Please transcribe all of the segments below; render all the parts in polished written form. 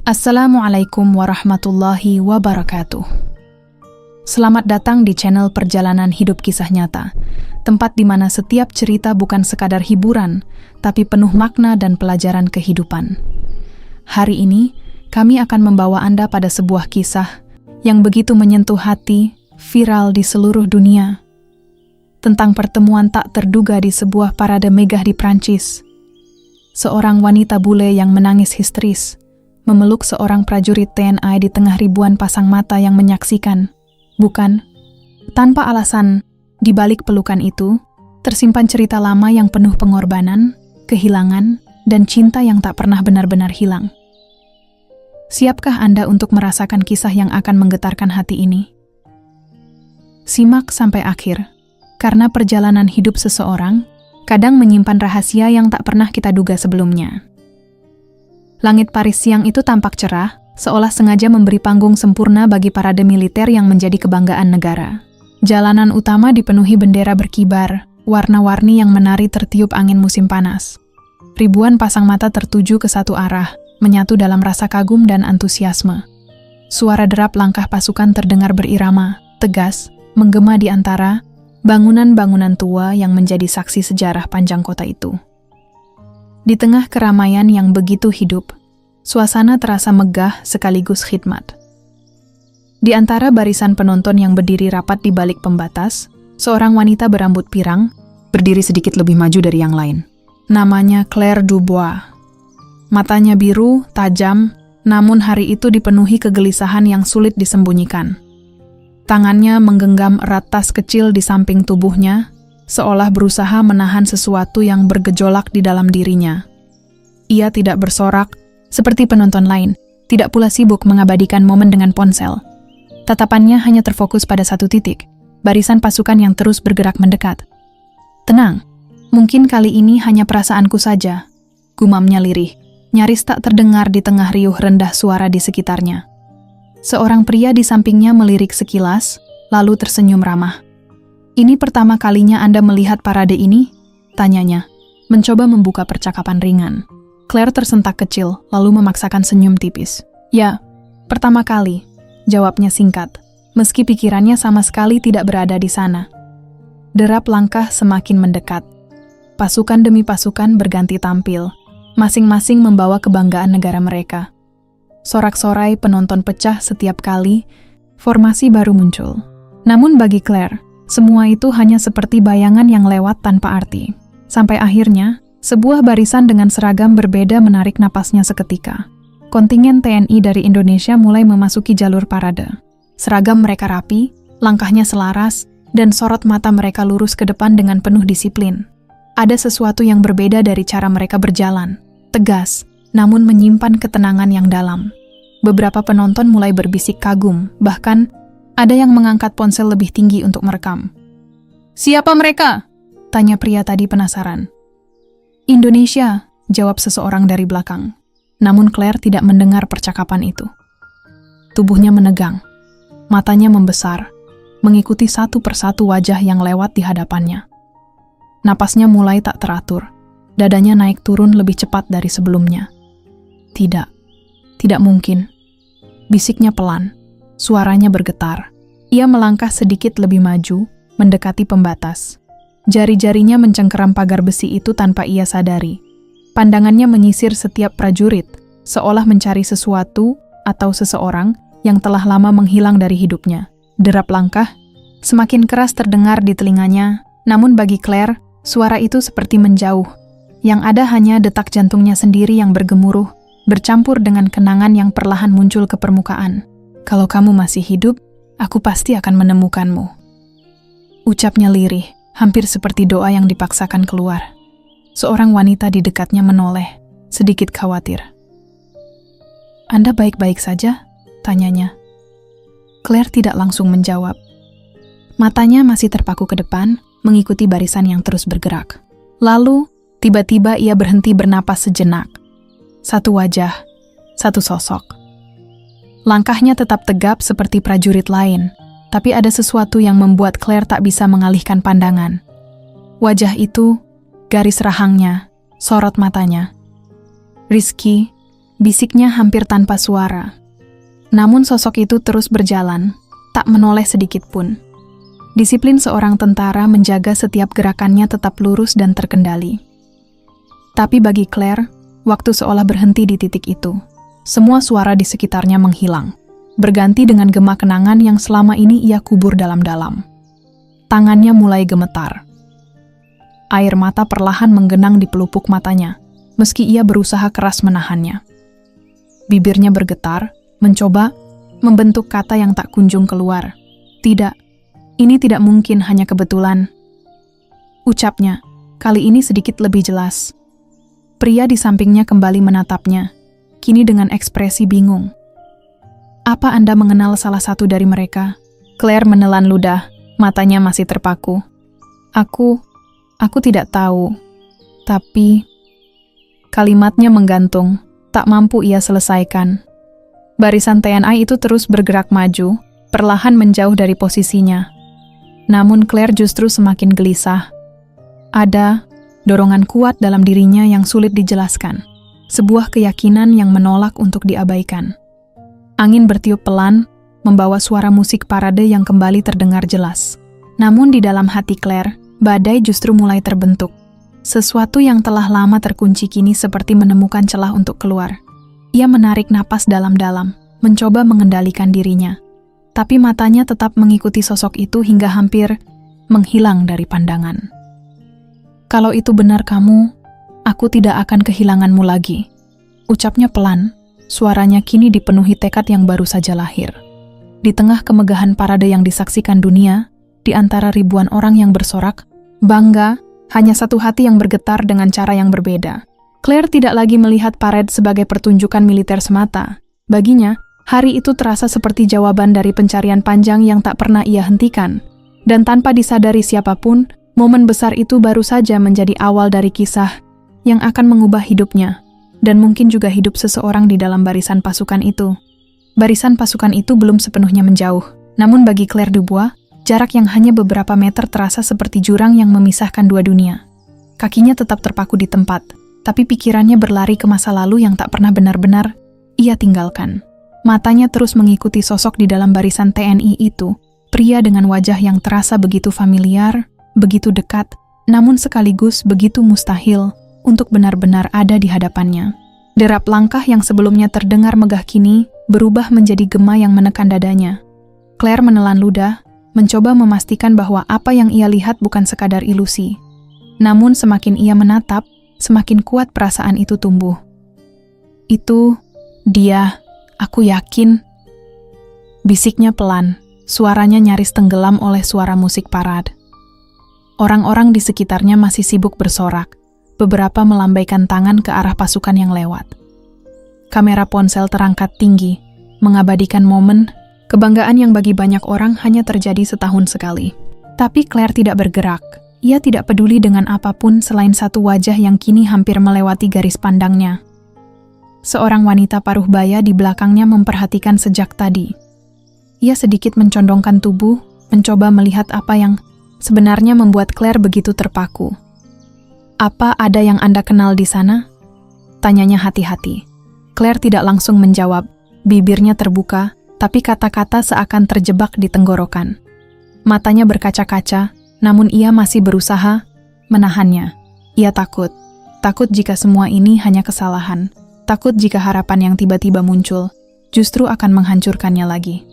Assalamualaikum warahmatullahi wabarakatuh. Selamat datang di channel Perjalanan Hidup Kisah Nyata, tempat di mana setiap cerita bukan sekadar hiburan, tapi penuh makna dan pelajaran kehidupan. Hari ini, kami akan membawa Anda pada sebuah kisah yang begitu menyentuh hati, viral di seluruh dunia. Tentang pertemuan tak terduga di sebuah parade megah di Prancis. Seorang wanita bule yang menangis histeris memeluk seorang prajurit TNI di tengah ribuan pasang mata yang menyaksikan. Bukan, tanpa alasan, di balik pelukan itu, tersimpan cerita lama yang penuh pengorbanan, kehilangan, dan cinta yang tak pernah benar-benar hilang. Siapkah Anda untuk merasakan kisah yang akan menggetarkan hati ini? Simak sampai akhir, karena perjalanan hidup seseorang kadang menyimpan rahasia yang tak pernah kita duga sebelumnya. Langit Paris siang itu tampak cerah, seolah sengaja memberi panggung sempurna bagi parade militer yang menjadi kebanggaan negara. Jalanan utama dipenuhi bendera berkibar, warna-warni yang menari tertiup angin musim panas. Ribuan pasang mata tertuju ke satu arah, menyatu dalam rasa kagum dan antusiasme. Suara derap langkah pasukan terdengar berirama, tegas, menggema di antara bangunan-bangunan tua yang menjadi saksi sejarah panjang kota itu. Di tengah keramaian yang begitu hidup, suasana terasa megah sekaligus khidmat. Di antara barisan penonton yang berdiri rapat di balik pembatas, seorang wanita berambut pirang berdiri sedikit lebih maju dari yang lain. Namanya Claire Dubois. Matanya biru, tajam, namun hari itu dipenuhi kegelisahan yang sulit disembunyikan. Tangannya menggenggam erat tas kecil di samping tubuhnya, seolah berusaha menahan sesuatu yang bergejolak di dalam dirinya. Ia tidak bersorak, seperti penonton lain, tidak pula sibuk mengabadikan momen dengan ponsel. Tatapannya hanya terfokus pada satu titik, barisan pasukan yang terus bergerak mendekat. Tenang, mungkin kali ini hanya perasaanku saja, gumamnya lirih, nyaris tak terdengar di tengah riuh rendah suara di sekitarnya. Seorang pria di sampingnya melirik sekilas, lalu tersenyum ramah. "Ini pertama kalinya Anda melihat parade ini?" tanyanya, mencoba membuka percakapan ringan. Claire tersentak kecil, lalu memaksakan senyum tipis. "Ya, pertama kali," jawabnya singkat, meski pikirannya sama sekali tidak berada di sana. Derap langkah semakin mendekat. Pasukan demi pasukan berganti tampil, masing-masing membawa kebanggaan negara mereka. Sorak-sorai penonton pecah setiap kali formasi baru muncul. Namun bagi Claire, semua itu hanya seperti bayangan yang lewat tanpa arti. Sampai akhirnya, sebuah barisan dengan seragam berbeda menarik napasnya seketika. Kontingen TNI dari Indonesia mulai memasuki jalur parade. Seragam mereka rapi, langkahnya selaras, dan sorot mata mereka lurus ke depan dengan penuh disiplin. Ada sesuatu yang berbeda dari cara mereka berjalan, tegas, namun menyimpan ketenangan yang dalam. Beberapa penonton mulai berbisik kagum, bahkan ada yang mengangkat ponsel lebih tinggi untuk merekam. "Siapa mereka?" tanya pria tadi penasaran. "Indonesia," jawab seseorang dari belakang. Namun Claire tidak mendengar percakapan itu. Tubuhnya menegang, matanya membesar, mengikuti satu persatu wajah yang lewat di hadapannya. Napasnya mulai tak teratur, dadanya naik turun lebih cepat dari sebelumnya. Tidak mungkin. Bisiknya pelan. Suaranya bergetar. Ia melangkah sedikit lebih maju, mendekati pembatas. Jari-jarinya mencengkeram pagar besi itu tanpa ia sadari. Pandangannya menyisir setiap prajurit, seolah mencari sesuatu atau seseorang yang telah lama menghilang dari hidupnya. Derap langkah semakin keras terdengar di telinganya, namun bagi Claire, suara itu seperti menjauh. Yang ada hanya detak jantungnya sendiri yang bergemuruh, bercampur dengan kenangan yang perlahan muncul ke permukaan. "Kalau kamu masih hidup, aku pasti akan menemukanmu," ucapnya lirih, hampir seperti doa yang dipaksakan keluar. Seorang wanita di dekatnya menoleh, sedikit khawatir. "Anda baik-baik saja?" tanyanya. Claire tidak langsung menjawab. Matanya masih terpaku ke depan, mengikuti barisan yang terus bergerak. Lalu, tiba-tiba ia berhenti bernapas sejenak. Satu wajah, satu sosok. Langkahnya tetap tegap seperti prajurit lain, tapi ada sesuatu yang membuat Claire tak bisa mengalihkan pandangan. Wajah itu, garis rahangnya, sorot matanya. Rizky, bisiknya hampir tanpa suara. Namun sosok itu terus berjalan, tak menoleh sedikit pun. Disiplin seorang tentara menjaga setiap gerakannya tetap lurus dan terkendali. Tapi bagi Claire, waktu seolah berhenti di titik itu. Semua suara di sekitarnya menghilang, berganti dengan gema kenangan yang selama ini ia kubur dalam-dalam. Tangannya mulai gemetar. Air mata perlahan menggenang di pelupuk matanya, meski ia berusaha keras menahannya. Bibirnya bergetar, mencoba membentuk kata yang tak kunjung keluar. Tidak, ini tidak mungkin hanya kebetulan. Ucapnya, kali ini sedikit lebih jelas. Pria di sampingnya kembali menatapnya, kini dengan ekspresi bingung. Apa Anda mengenal salah satu dari mereka? Claire menelan ludah, matanya masih terpaku. Aku tidak tahu. Tapi, kalimatnya menggantung, tak mampu ia selesaikan. Barisan TNI itu terus bergerak maju, perlahan menjauh dari posisinya. Namun Claire justru semakin gelisah. Ada dorongan kuat dalam dirinya yang sulit dijelaskan. Sebuah keyakinan yang menolak untuk diabaikan. Angin bertiup pelan, membawa suara musik parade yang kembali terdengar jelas. Namun di dalam hati Claire, badai justru mulai terbentuk. Sesuatu yang telah lama terkunci kini seperti menemukan celah untuk keluar. Ia menarik napas dalam-dalam, mencoba mengendalikan dirinya. Tapi matanya tetap mengikuti sosok itu hingga hampir menghilang dari pandangan. Kalau itu benar kamu, aku tidak akan kehilanganmu lagi. Ucapnya pelan, suaranya kini dipenuhi tekad yang baru saja lahir. Di tengah kemegahan parade yang disaksikan dunia, di antara ribuan orang yang bersorak, bangga, hanya satu hati yang bergetar dengan cara yang berbeda. Claire tidak lagi melihat parade sebagai pertunjukan militer semata. Baginya, hari itu terasa seperti jawaban dari pencarian panjang yang tak pernah ia hentikan. Dan tanpa disadari siapapun, momen besar itu baru saja menjadi awal dari kisah yang akan mengubah hidupnya, dan mungkin juga hidup seseorang di dalam barisan pasukan itu. Barisan pasukan itu belum sepenuhnya menjauh, namun bagi Claire Dubois, jarak yang hanya beberapa meter terasa seperti jurang yang memisahkan dua dunia. Kakinya tetap terpaku di tempat, tapi pikirannya berlari ke masa lalu yang tak pernah benar-benar ia tinggalkan. Matanya terus mengikuti sosok di dalam barisan TNI itu, pria dengan wajah yang terasa begitu familiar, begitu dekat, namun sekaligus begitu mustahil untuk benar-benar ada di hadapannya. Derap langkah yang sebelumnya terdengar megah kini berubah menjadi gema yang menekan dadanya. Claire menelan ludah, mencoba memastikan bahwa apa yang ia lihat bukan sekadar ilusi. Namun semakin ia menatap, semakin kuat perasaan itu tumbuh. Itu, dia, aku yakin. Bisiknya pelan, suaranya nyaris tenggelam oleh suara musik parade. Orang-orang di sekitarnya masih sibuk bersorak, beberapa melambaikan tangan ke arah pasukan yang lewat. Kamera ponsel terangkat tinggi, mengabadikan momen, kebanggaan yang bagi banyak orang hanya terjadi setahun sekali. Tapi Claire tidak bergerak. Ia tidak peduli dengan apapun selain satu wajah yang kini hampir melewati garis pandangnya. Seorang wanita paruh baya di belakangnya memperhatikan sejak tadi. Ia sedikit mencondongkan tubuh, mencoba melihat apa yang sebenarnya membuat Claire begitu terpaku. "Apa ada yang Anda kenal di sana?" tanyanya hati-hati. Claire tidak langsung menjawab, bibirnya terbuka, tapi kata-kata seakan terjebak di tenggorokan. Matanya berkaca-kaca, namun ia masih berusaha menahannya. Ia takut jika semua ini hanya kesalahan, takut jika harapan yang tiba-tiba muncul justru akan menghancurkannya lagi.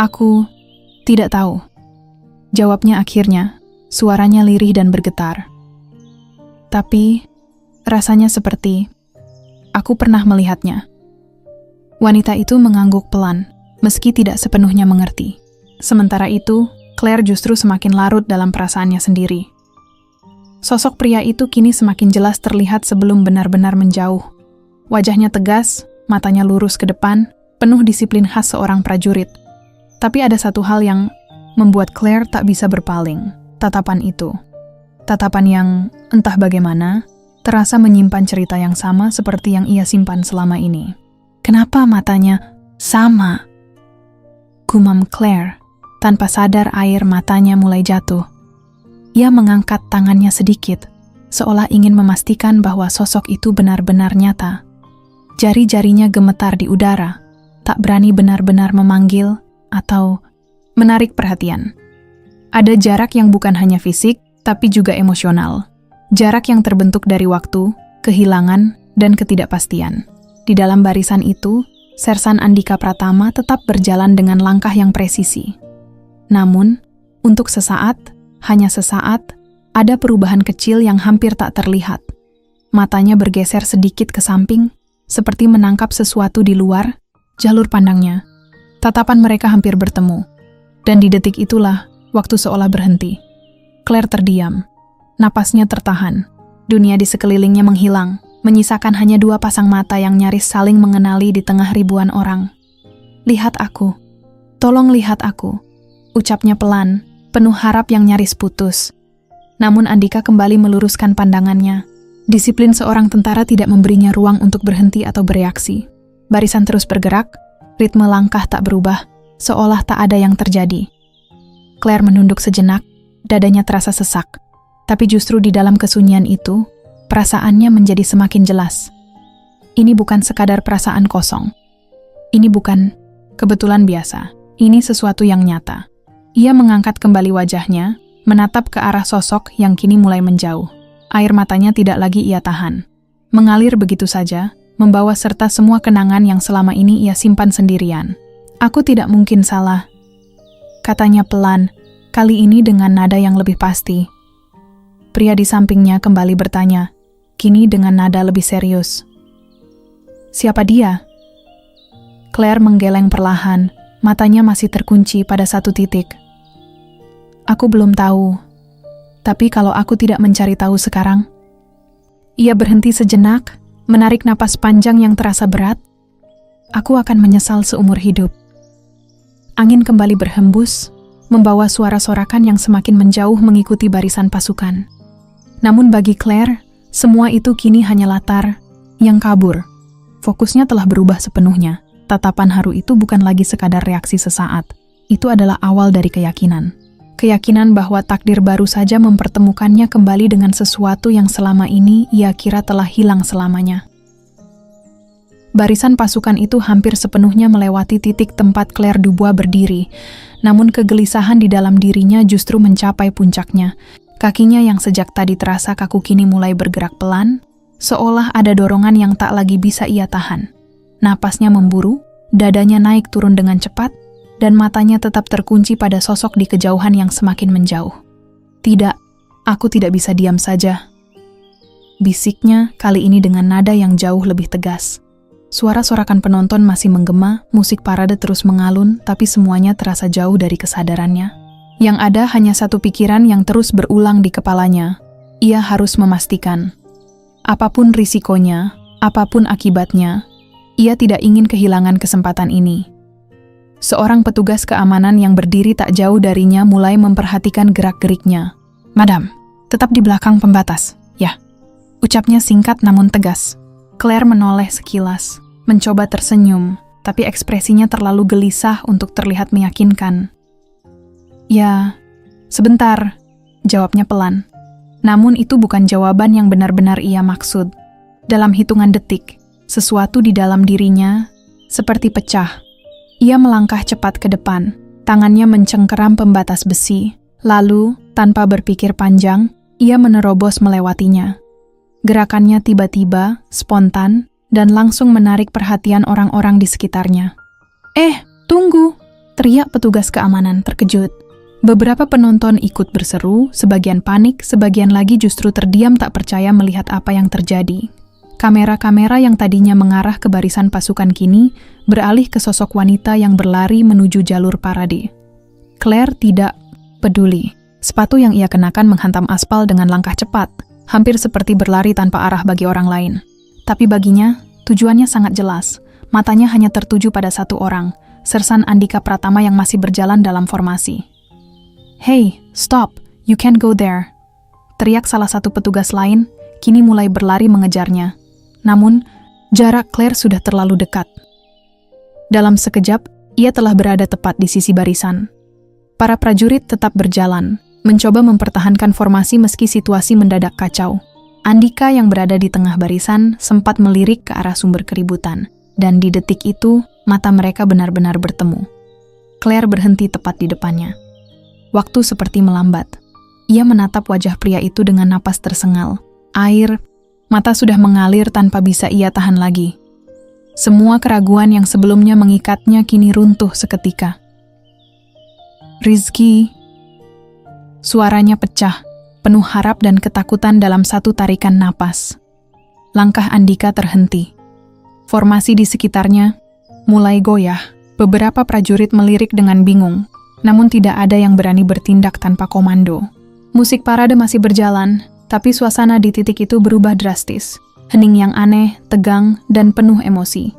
"Aku tidak tahu," jawabnya akhirnya, suaranya lirih dan bergetar. "Tapi, rasanya seperti aku pernah melihatnya." Wanita itu mengangguk pelan, meski tidak sepenuhnya mengerti. Sementara itu, Claire justru semakin larut dalam perasaannya sendiri. Sosok pria itu kini semakin jelas terlihat sebelum benar-benar menjauh. Wajahnya tegas, matanya lurus ke depan, penuh disiplin khas seorang prajurit. Tapi ada satu hal yang membuat Claire tak bisa berpaling, tatapan itu. Tatapan yang, entah bagaimana, terasa menyimpan cerita yang sama seperti yang ia simpan selama ini. Kenapa matanya sama? Gumam Claire. Tanpa sadar air matanya mulai jatuh. Ia mengangkat tangannya sedikit, seolah ingin memastikan bahwa sosok itu benar-benar nyata. Jari-jarinya gemetar di udara, tak berani benar-benar memanggil atau menarik perhatian. Ada jarak yang bukan hanya fisik, tapi juga emosional. Jarak yang terbentuk dari waktu, kehilangan, dan ketidakpastian. Di dalam barisan itu, Sersan Andika Pratama tetap berjalan dengan langkah yang presisi. Namun, untuk sesaat, hanya sesaat, ada perubahan kecil yang hampir tak terlihat. Matanya bergeser sedikit ke samping, seperti menangkap sesuatu di luar jalur pandangnya. Tatapan mereka hampir bertemu. Dan di detik itulah, waktu seolah berhenti. Claire terdiam. Napasnya tertahan. Dunia di sekelilingnya menghilang, menyisakan hanya dua pasang mata yang nyaris saling mengenali di tengah ribuan orang. "Lihat aku. Tolong lihat aku," ucapnya pelan, penuh harap yang nyaris putus. Namun Andika kembali meluruskan pandangannya. Disiplin seorang tentara tidak memberinya ruang untuk berhenti atau bereaksi. Barisan terus bergerak, ritme langkah tak berubah, seolah tak ada yang terjadi. Claire menunduk sejenak, dadanya terasa sesak. Tapi justru di dalam kesunyian itu, perasaannya menjadi semakin jelas. Ini bukan sekadar perasaan kosong. Ini bukan kebetulan biasa. Ini sesuatu yang nyata. Ia mengangkat kembali wajahnya, menatap ke arah sosok yang kini mulai menjauh. Air matanya tidak lagi ia tahan. Mengalir begitu saja, membawa serta semua kenangan yang selama ini ia simpan sendirian. "Aku tidak mungkin salah," katanya pelan, kali ini dengan nada yang lebih pasti. Pria di sampingnya kembali bertanya, kini dengan nada lebih serius. "Siapa dia?" Claire menggeleng perlahan, matanya masih terkunci pada satu titik. "Aku belum tahu. Tapi kalau aku tidak mencari tahu sekarang..." Ia berhenti sejenak, menarik napas panjang yang terasa berat. "Aku akan menyesal seumur hidup." Angin kembali berhembus, membawa suara sorakan yang semakin menjauh mengikuti barisan pasukan. Namun bagi Claire, semua itu kini hanya latar yang kabur. Fokusnya telah berubah sepenuhnya. Tatapan haru itu bukan lagi sekadar reaksi sesaat. Itu adalah awal dari keyakinan. Keyakinan bahwa takdir baru saja mempertemukannya kembali dengan sesuatu yang selama ini ia kira telah hilang selamanya. Barisan pasukan itu hampir sepenuhnya melewati titik tempat Claire Dubois berdiri, namun kegelisahan di dalam dirinya justru mencapai puncaknya. Kakinya yang sejak tadi terasa kaku kini mulai bergerak pelan, seolah ada dorongan yang tak lagi bisa ia tahan. Napasnya memburu, dadanya naik turun dengan cepat, dan matanya tetap terkunci pada sosok di kejauhan yang semakin menjauh. "Tidak, aku tidak bisa diam saja," bisiknya kali ini dengan nada yang jauh lebih tegas. Suara sorakan penonton masih menggema, musik parade terus mengalun, tapi semuanya terasa jauh dari kesadarannya. Yang ada hanya satu pikiran yang terus berulang di kepalanya. Ia harus memastikan. Apapun risikonya, apapun akibatnya, ia tidak ingin kehilangan kesempatan ini. Seorang petugas keamanan yang berdiri tak jauh darinya mulai memperhatikan gerak-geriknya. "Madam, tetap di belakang pembatas, ya," ucapnya singkat namun tegas. Claire menoleh sekilas, mencoba tersenyum, tapi ekspresinya terlalu gelisah untuk terlihat meyakinkan. "Ya, sebentar," jawabnya pelan. Namun itu bukan jawaban yang benar-benar ia maksud. Dalam hitungan detik, sesuatu di dalam dirinya seperti pecah. Ia melangkah cepat ke depan, tangannya mencengkeram pembatas besi. Lalu, tanpa berpikir panjang, ia menerobos melewatinya. Gerakannya tiba-tiba, spontan, dan langsung menarik perhatian orang-orang di sekitarnya. Tunggu!" teriak petugas keamanan terkejut. Beberapa penonton ikut berseru, sebagian panik, sebagian lagi justru terdiam tak percaya melihat apa yang terjadi. Kamera-kamera yang tadinya mengarah ke barisan pasukan kini beralih ke sosok wanita yang berlari menuju jalur parade. Claire tidak peduli. Sepatu yang ia kenakan menghantam aspal dengan langkah cepat, hampir seperti berlari tanpa arah bagi orang lain. Tapi baginya, tujuannya sangat jelas. Matanya hanya tertuju pada satu orang, Sersan Andika Pratama yang masih berjalan dalam formasi. "Hey, stop, you can't go there," teriak salah satu petugas lain, kini mulai berlari mengejarnya. Namun, jarak Claire sudah terlalu dekat. Dalam sekejap, ia telah berada tepat di sisi barisan. Para prajurit tetap berjalan, mencoba mempertahankan formasi meski situasi mendadak kacau. Andika yang berada di tengah barisan sempat melirik ke arah sumber keributan, dan di detik itu, mata mereka benar-benar bertemu. Claire berhenti tepat di depannya. Waktu seperti melambat. Ia menatap wajah pria itu dengan napas tersengal. Air, mata sudah mengalir tanpa bisa ia tahan lagi. Semua keraguan yang sebelumnya mengikatnya kini runtuh seketika. Rizky. Suaranya pecah, penuh harap dan ketakutan dalam satu tarikan napas. Langkah Andika terhenti. Formasi di sekitarnya mulai goyah. Beberapa prajurit melirik dengan bingung, namun tidak ada yang berani bertindak tanpa komando. Musik parade masih berjalan, tapi suasana di titik itu berubah drastis. Hening yang aneh, tegang, dan penuh emosi.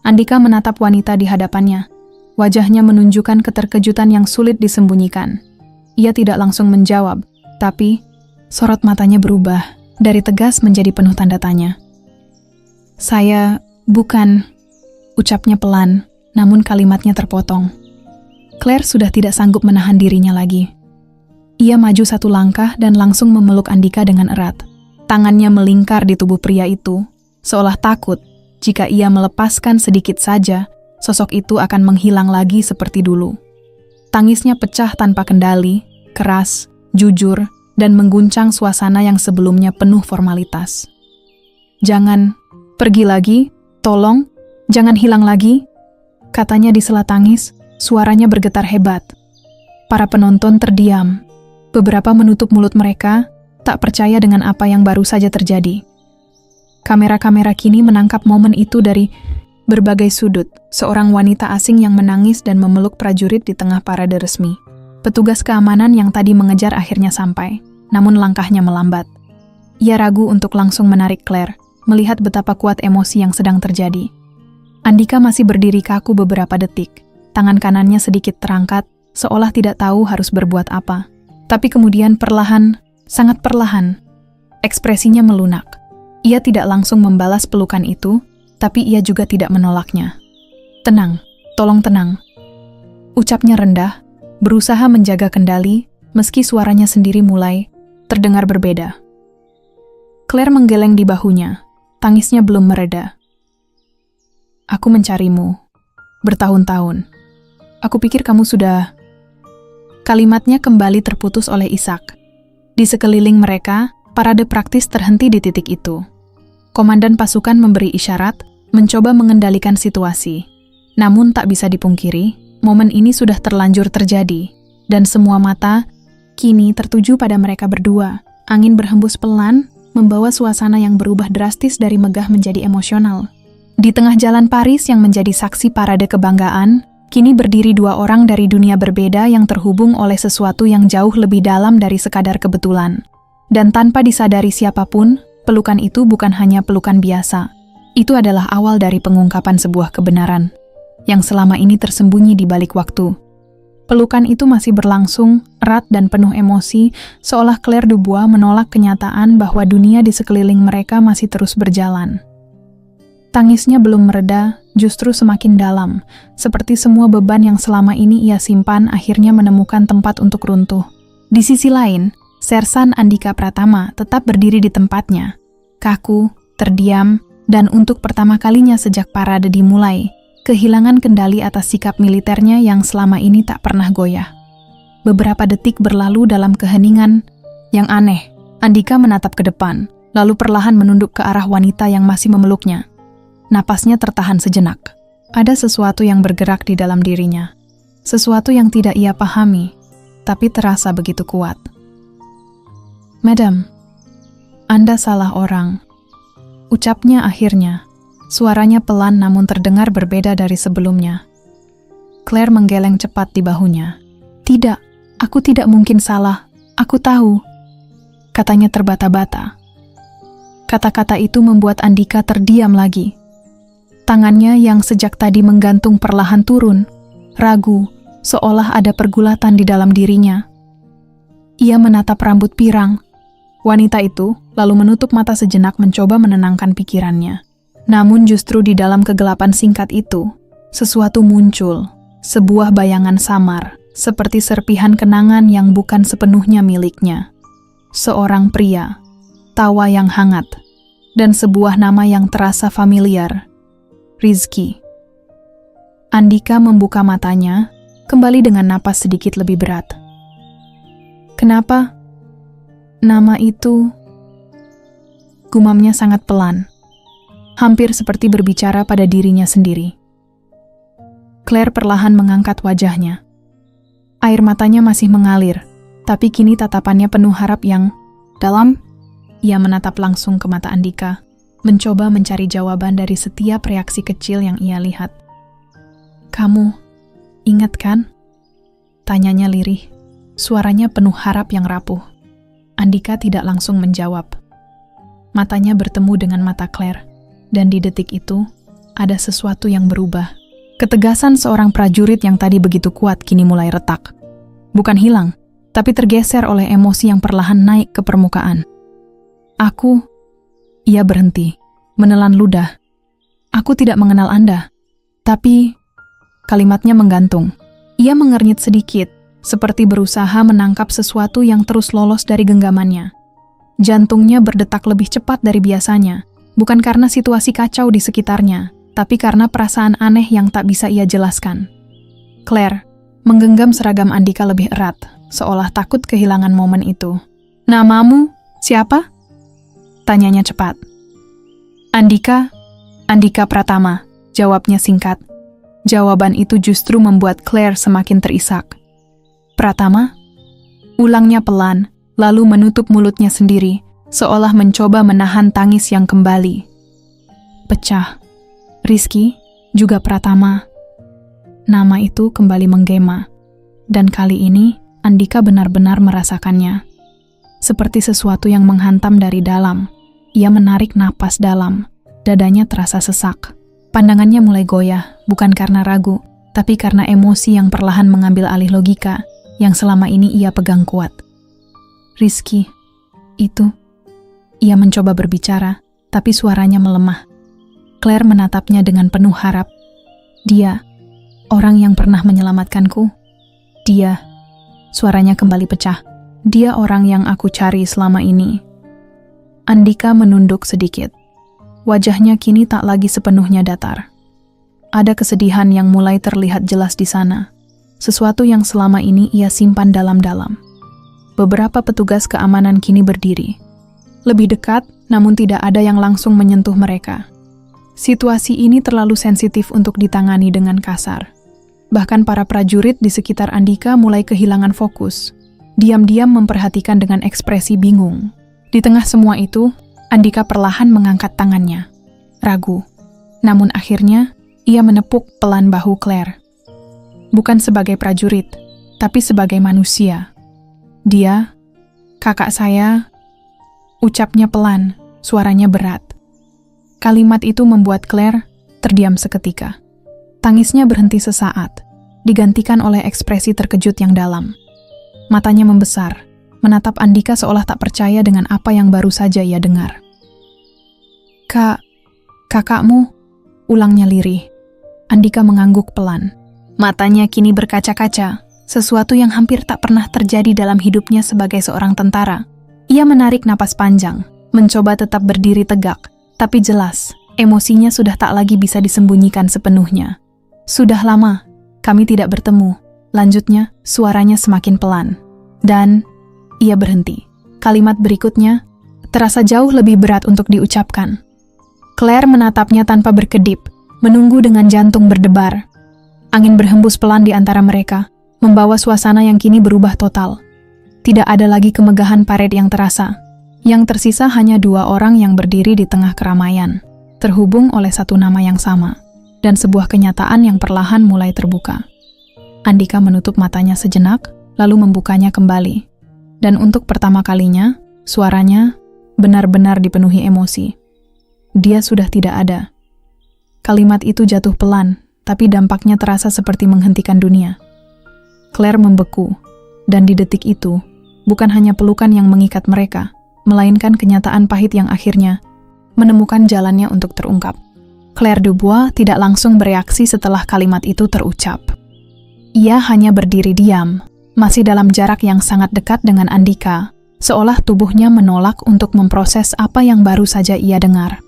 Andika menatap wanita di hadapannya. Wajahnya menunjukkan keterkejutan yang sulit disembunyikan. Ia tidak langsung menjawab, tapi sorot matanya berubah, dari tegas menjadi penuh tanda tanya. "Saya bukan," ucapnya pelan, namun kalimatnya terpotong. Claire sudah tidak sanggup menahan dirinya lagi. Ia maju satu langkah dan langsung memeluk Andika dengan erat. Tangannya melingkar di tubuh pria itu, seolah takut jika ia melepaskan sedikit saja, sosok itu akan menghilang lagi seperti dulu. Tangisnya pecah tanpa kendali, keras, jujur, dan mengguncang suasana yang sebelumnya penuh formalitas. "Jangan pergi lagi, tolong, jangan hilang lagi," katanya di sela tangis, suaranya bergetar hebat. Para penonton terdiam. Beberapa menutup mulut mereka, tak percaya dengan apa yang baru saja terjadi. Kamera-kamera kini menangkap momen itu dari berbagai sudut. Seorang wanita asing yang menangis dan memeluk prajurit di tengah parade resmi. Petugas keamanan yang tadi mengejar akhirnya sampai, namun langkahnya melambat. Ia ragu untuk langsung menarik Claire, melihat betapa kuat emosi yang sedang terjadi. Andika masih berdiri kaku beberapa detik. Tangan kanannya sedikit terangkat, seolah tidak tahu harus berbuat apa. Tapi kemudian perlahan, sangat perlahan, ekspresinya melunak. Ia tidak langsung membalas pelukan itu, tapi ia juga tidak menolaknya. "Tenang, tolong tenang," ucapnya rendah, berusaha menjaga kendali, meski suaranya sendiri mulai terdengar berbeda. Claire menggeleng di bahunya, tangisnya belum mereda. "Aku mencarimu bertahun-tahun. Aku pikir kamu sudah..." Kalimatnya kembali terputus oleh Ishak. Di sekeliling mereka, parade praktis terhenti di titik itu. Komandan pasukan memberi isyarat, mencoba mengendalikan situasi. Namun tak bisa dipungkiri, momen ini sudah terlanjur terjadi, dan semua mata kini tertuju pada mereka berdua. Angin berhembus pelan, membawa suasana yang berubah drastis dari megah menjadi emosional. Di tengah jalan Paris yang menjadi saksi parade kebanggaan, kini berdiri dua orang dari dunia berbeda yang terhubung oleh sesuatu yang jauh lebih dalam dari sekadar kebetulan. Dan tanpa disadari siapapun, pelukan itu bukan hanya pelukan biasa. Itu adalah awal dari pengungkapan sebuah kebenaran yang selama ini tersembunyi di balik waktu. Pelukan itu masih berlangsung, erat dan penuh emosi, seolah Claire Dubois menolak kenyataan bahwa dunia di sekeliling mereka masih terus berjalan. Tangisnya belum mereda, justru semakin dalam, seperti semua beban yang selama ini ia simpan akhirnya menemukan tempat untuk runtuh. Di sisi lain, Sersan Andika Pratama tetap berdiri di tempatnya, kaku, terdiam, dan untuk pertama kalinya sejak parade dimulai, kehilangan kendali atas sikap militernya yang selama ini tak pernah goyah. Beberapa detik berlalu dalam keheningan yang aneh. Andika menatap ke depan, lalu perlahan menunduk ke arah wanita yang masih memeluknya. Napasnya tertahan sejenak. Ada sesuatu yang bergerak di dalam dirinya. Sesuatu yang tidak ia pahami, tapi terasa begitu kuat. "Madam, Anda salah orang," ucapnya akhirnya. Suaranya pelan namun terdengar berbeda dari sebelumnya. Claire menggeleng cepat di bahunya. "Tidak, aku tidak mungkin salah. Aku tahu," katanya terbata-bata. Kata-kata itu membuat Andika terdiam lagi. Tangannya yang sejak tadi menggantung perlahan turun, ragu, seolah ada pergulatan di dalam dirinya. Ia menatap rambut pirang. Wanita itu lalu menutup mata sejenak mencoba menenangkan pikirannya. Namun justru di dalam kegelapan singkat itu, sesuatu muncul, sebuah bayangan samar, seperti serpihan kenangan yang bukan sepenuhnya miliknya. Seorang pria, tawa yang hangat, dan sebuah nama yang terasa familiar, Rizky. Andika membuka matanya, kembali dengan napas sedikit lebih berat. Kenapa? Nama itu... Gumamnya sangat pelan, hampir seperti berbicara pada dirinya sendiri. Claire perlahan mengangkat wajahnya. Air matanya masih mengalir, tapi kini tatapannya penuh harap yang dalam. Ia menatap langsung ke mata Andika, mencoba mencari jawaban dari setiap reaksi kecil yang ia lihat. Kamu ingat kan? Tanyanya lirih, suaranya penuh harap yang rapuh. Andika tidak langsung menjawab. Matanya bertemu dengan mata Claire, dan di detik itu, ada sesuatu yang berubah. Ketegasan seorang prajurit yang tadi begitu kuat kini mulai retak. Bukan hilang, tapi tergeser oleh emosi yang perlahan naik ke permukaan. Ia berhenti, menelan ludah. Aku tidak mengenal Anda, tapi... Kalimatnya menggantung. Ia mengernyit sedikit, seperti berusaha menangkap sesuatu yang terus lolos dari genggamannya. Jantungnya berdetak lebih cepat dari biasanya, bukan karena situasi kacau di sekitarnya, tapi karena perasaan aneh yang tak bisa ia jelaskan. Claire menggenggam seragam Andika lebih erat, seolah takut kehilangan momen itu. Namamu siapa? Tanyanya cepat. Andika Pratama, jawabnya singkat. Jawaban itu justru membuat Claire semakin terisak. Pratama? Ulangnya pelan, lalu menutup mulutnya sendiri, seolah mencoba menahan tangis yang kembali. Pecah. Rizky, juga Pratama. Nama itu kembali menggema, dan kali ini Andika benar-benar merasakannya. Seperti sesuatu yang menghantam dari dalam. Ia menarik napas dalam, dadanya terasa sesak. Pandangannya mulai goyah, bukan karena ragu, tapi karena emosi yang perlahan mengambil alih logika yang selama ini ia pegang kuat. Rizky, itu. Ia mencoba berbicara, tapi suaranya melemah. Claire menatapnya dengan penuh harap. Dia, orang yang pernah menyelamatkanku. Dia, suaranya kembali pecah. Dia orang yang aku cari selama ini. Andika menunduk sedikit. Wajahnya kini tak lagi sepenuhnya datar. Ada kesedihan yang mulai terlihat jelas di sana. Sesuatu yang selama ini ia simpan dalam-dalam. Beberapa petugas keamanan kini berdiri. Lebih dekat, namun tidak ada yang langsung menyentuh mereka. Situasi ini terlalu sensitif untuk ditangani dengan kasar. Bahkan para prajurit di sekitar Andika mulai kehilangan fokus. Diam-diam memperhatikan dengan ekspresi bingung. Di tengah semua itu, Andika perlahan mengangkat tangannya. Ragu. Namun akhirnya, ia menepuk pelan bahu Claire. Bukan sebagai prajurit, tapi sebagai manusia. Dia, kakak saya, ucapnya pelan, suaranya berat. Kalimat itu membuat Claire terdiam seketika. Tangisnya berhenti sesaat, digantikan oleh ekspresi terkejut yang dalam. Matanya membesar, menatap Andika seolah tak percaya dengan apa yang baru saja ia dengar. Kakakmu, ulangnya lirih. Andika mengangguk pelan. Matanya kini berkaca-kaca, sesuatu yang hampir tak pernah terjadi dalam hidupnya sebagai seorang tentara. Ia menarik napas panjang, mencoba tetap berdiri tegak, tapi jelas, emosinya sudah tak lagi bisa disembunyikan sepenuhnya. Sudah lama, kami tidak bertemu. Lanjutnya, suaranya semakin pelan. Dan, ia berhenti. Kalimat berikutnya, terasa jauh lebih berat untuk diucapkan. Claire menatapnya tanpa berkedip, menunggu dengan jantung berdebar. Angin berhembus pelan di antara mereka, membawa suasana yang kini berubah total. Tidak ada lagi kemegahan pared yang terasa. Yang tersisa hanya dua orang yang berdiri di tengah keramaian, terhubung oleh satu nama yang sama, dan sebuah kenyataan yang perlahan mulai terbuka. Andika menutup matanya sejenak, lalu membukanya kembali. Dan untuk pertama kalinya, suaranya benar-benar dipenuhi emosi. Dia sudah tidak ada. Kalimat itu jatuh pelan, tapi dampaknya terasa seperti menghentikan dunia. Claire membeku, dan di detik itu, bukan hanya pelukan yang mengikat mereka, melainkan kenyataan pahit yang akhirnya menemukan jalannya untuk terungkap. Claire Dubois tidak langsung bereaksi setelah kalimat itu terucap. Ia hanya berdiri diam, masih dalam jarak yang sangat dekat dengan Andika, seolah tubuhnya menolak untuk memproses apa yang baru saja ia dengar.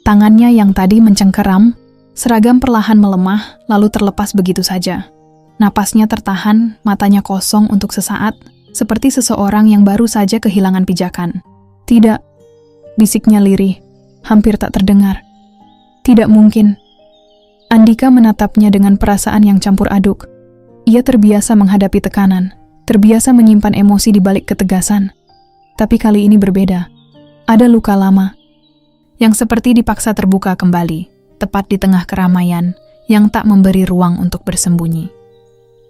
Tangannya yang tadi mencengkeram, seragam perlahan melemah lalu terlepas begitu saja. Napasnya tertahan, matanya kosong untuk sesaat, seperti seseorang yang baru saja kehilangan pijakan. "Tidak," bisiknya lirih, hampir tak terdengar. "Tidak mungkin." Andika menatapnya dengan perasaan yang campur aduk. Ia terbiasa menghadapi tekanan, terbiasa menyimpan emosi di balik ketegasan. Tapi kali ini berbeda. Ada luka lama, yang seperti dipaksa terbuka kembali, tepat di tengah keramaian, yang tak memberi ruang untuk bersembunyi.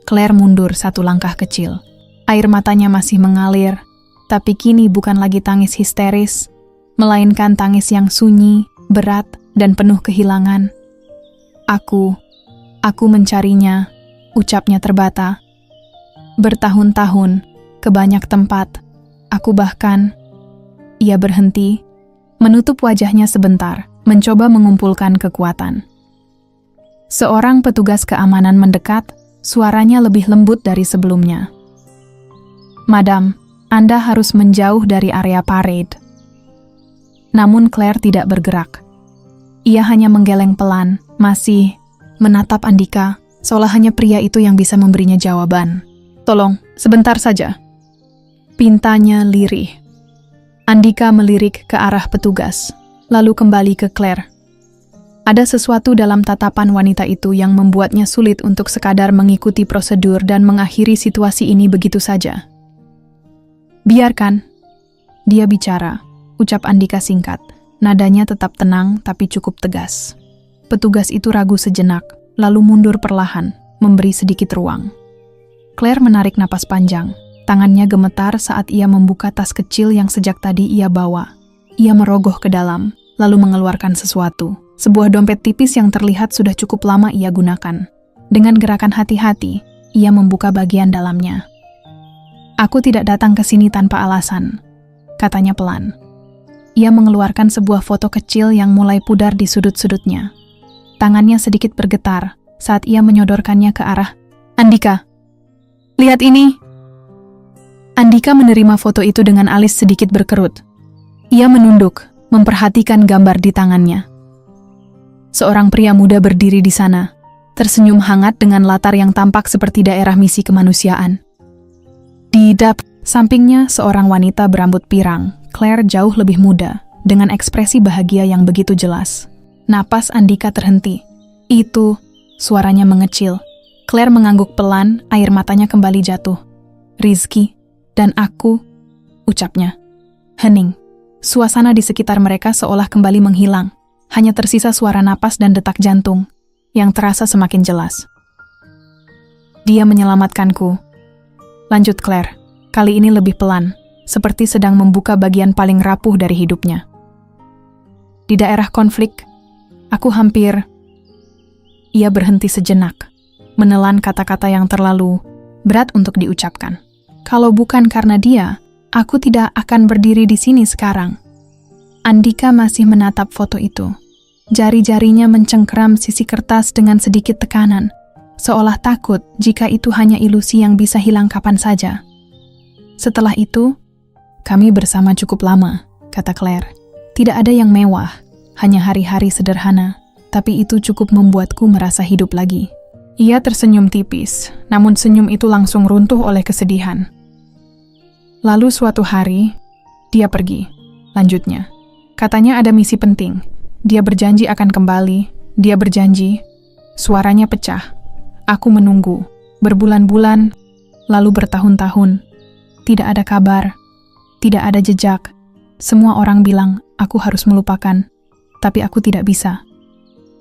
Claire mundur satu langkah kecil. Air matanya masih mengalir, tapi kini bukan lagi tangis histeris, melainkan tangis yang sunyi, berat, dan penuh kehilangan. Aku mencarinya, ucapnya terbata. Bertahun-tahun, ke banyak tempat, aku bahkan... Ia berhenti, menutup wajahnya sebentar, mencoba mengumpulkan kekuatan. Seorang petugas keamanan mendekat, suaranya lebih lembut dari sebelumnya. "Madam, Anda harus menjauh dari area parade." Namun Claire tidak bergerak. Ia hanya menggeleng pelan, masih menatap Andika, seolah hanya pria itu yang bisa memberinya jawaban. "Tolong, sebentar saja." Pintanya lirih. Andika melirik ke arah petugas, lalu kembali ke Claire. Ada sesuatu dalam tatapan wanita itu yang membuatnya sulit untuk sekadar mengikuti prosedur dan mengakhiri situasi ini begitu saja. "Biarkan dia bicara," ucap Andika singkat. Nadanya tetap tenang tapi cukup tegas. Petugas itu ragu sejenak, lalu mundur perlahan, memberi sedikit ruang. Claire menarik napas panjang. Tangannya gemetar saat ia membuka tas kecil yang sejak tadi ia bawa. Ia merogoh ke dalam, lalu mengeluarkan sesuatu. Sebuah dompet tipis yang terlihat sudah cukup lama ia gunakan. Dengan gerakan hati-hati, ia membuka bagian dalamnya. "Aku tidak datang ke sini tanpa alasan," katanya pelan. Ia mengeluarkan sebuah foto kecil yang mulai pudar di sudut-sudutnya. Tangannya sedikit bergetar saat ia menyodorkannya ke arah Andika. "Lihat ini." Andika menerima foto itu dengan alis sedikit berkerut. Ia menunduk, memperhatikan gambar di tangannya. Seorang pria muda berdiri di sana, tersenyum hangat dengan latar yang tampak seperti daerah misi kemanusiaan. Di sampingnya seorang wanita berambut pirang, Claire jauh lebih muda, dengan ekspresi bahagia yang begitu jelas. Napas Andika terhenti. "Itu," suaranya mengecil. Claire mengangguk pelan, air matanya kembali jatuh. "Rizky, dan aku," ucapnya. Hening. Suasana di sekitar mereka seolah kembali menghilang. Hanya tersisa suara napas dan detak jantung, yang terasa semakin jelas. "Dia menyelamatkanku," lanjut Claire, kali ini lebih pelan, seperti sedang membuka bagian paling rapuh dari hidupnya. "Di daerah konflik, aku hampir..." Ia berhenti sejenak, menelan kata-kata yang terlalu berat untuk diucapkan. "Kalau bukan karena dia, aku tidak akan berdiri di sini sekarang." Andika masih menatap foto itu. Jari-jarinya mencengkeram sisi kertas dengan sedikit tekanan, seolah takut jika itu hanya ilusi yang bisa hilang kapan saja. "Setelah itu, kami bersama cukup lama," kata Claire. "Tidak ada yang mewah, hanya hari-hari sederhana, tapi itu cukup membuatku merasa hidup lagi." Ia tersenyum tipis, namun senyum itu langsung runtuh oleh kesedihan. "Lalu suatu hari, dia pergi," lanjutnya. "Katanya ada misi penting. Dia berjanji akan kembali. Dia berjanji." Suaranya pecah. "Aku menunggu. Berbulan-bulan, lalu bertahun-tahun. Tidak ada kabar. Tidak ada jejak. Semua orang bilang aku harus melupakan. Tapi aku tidak bisa."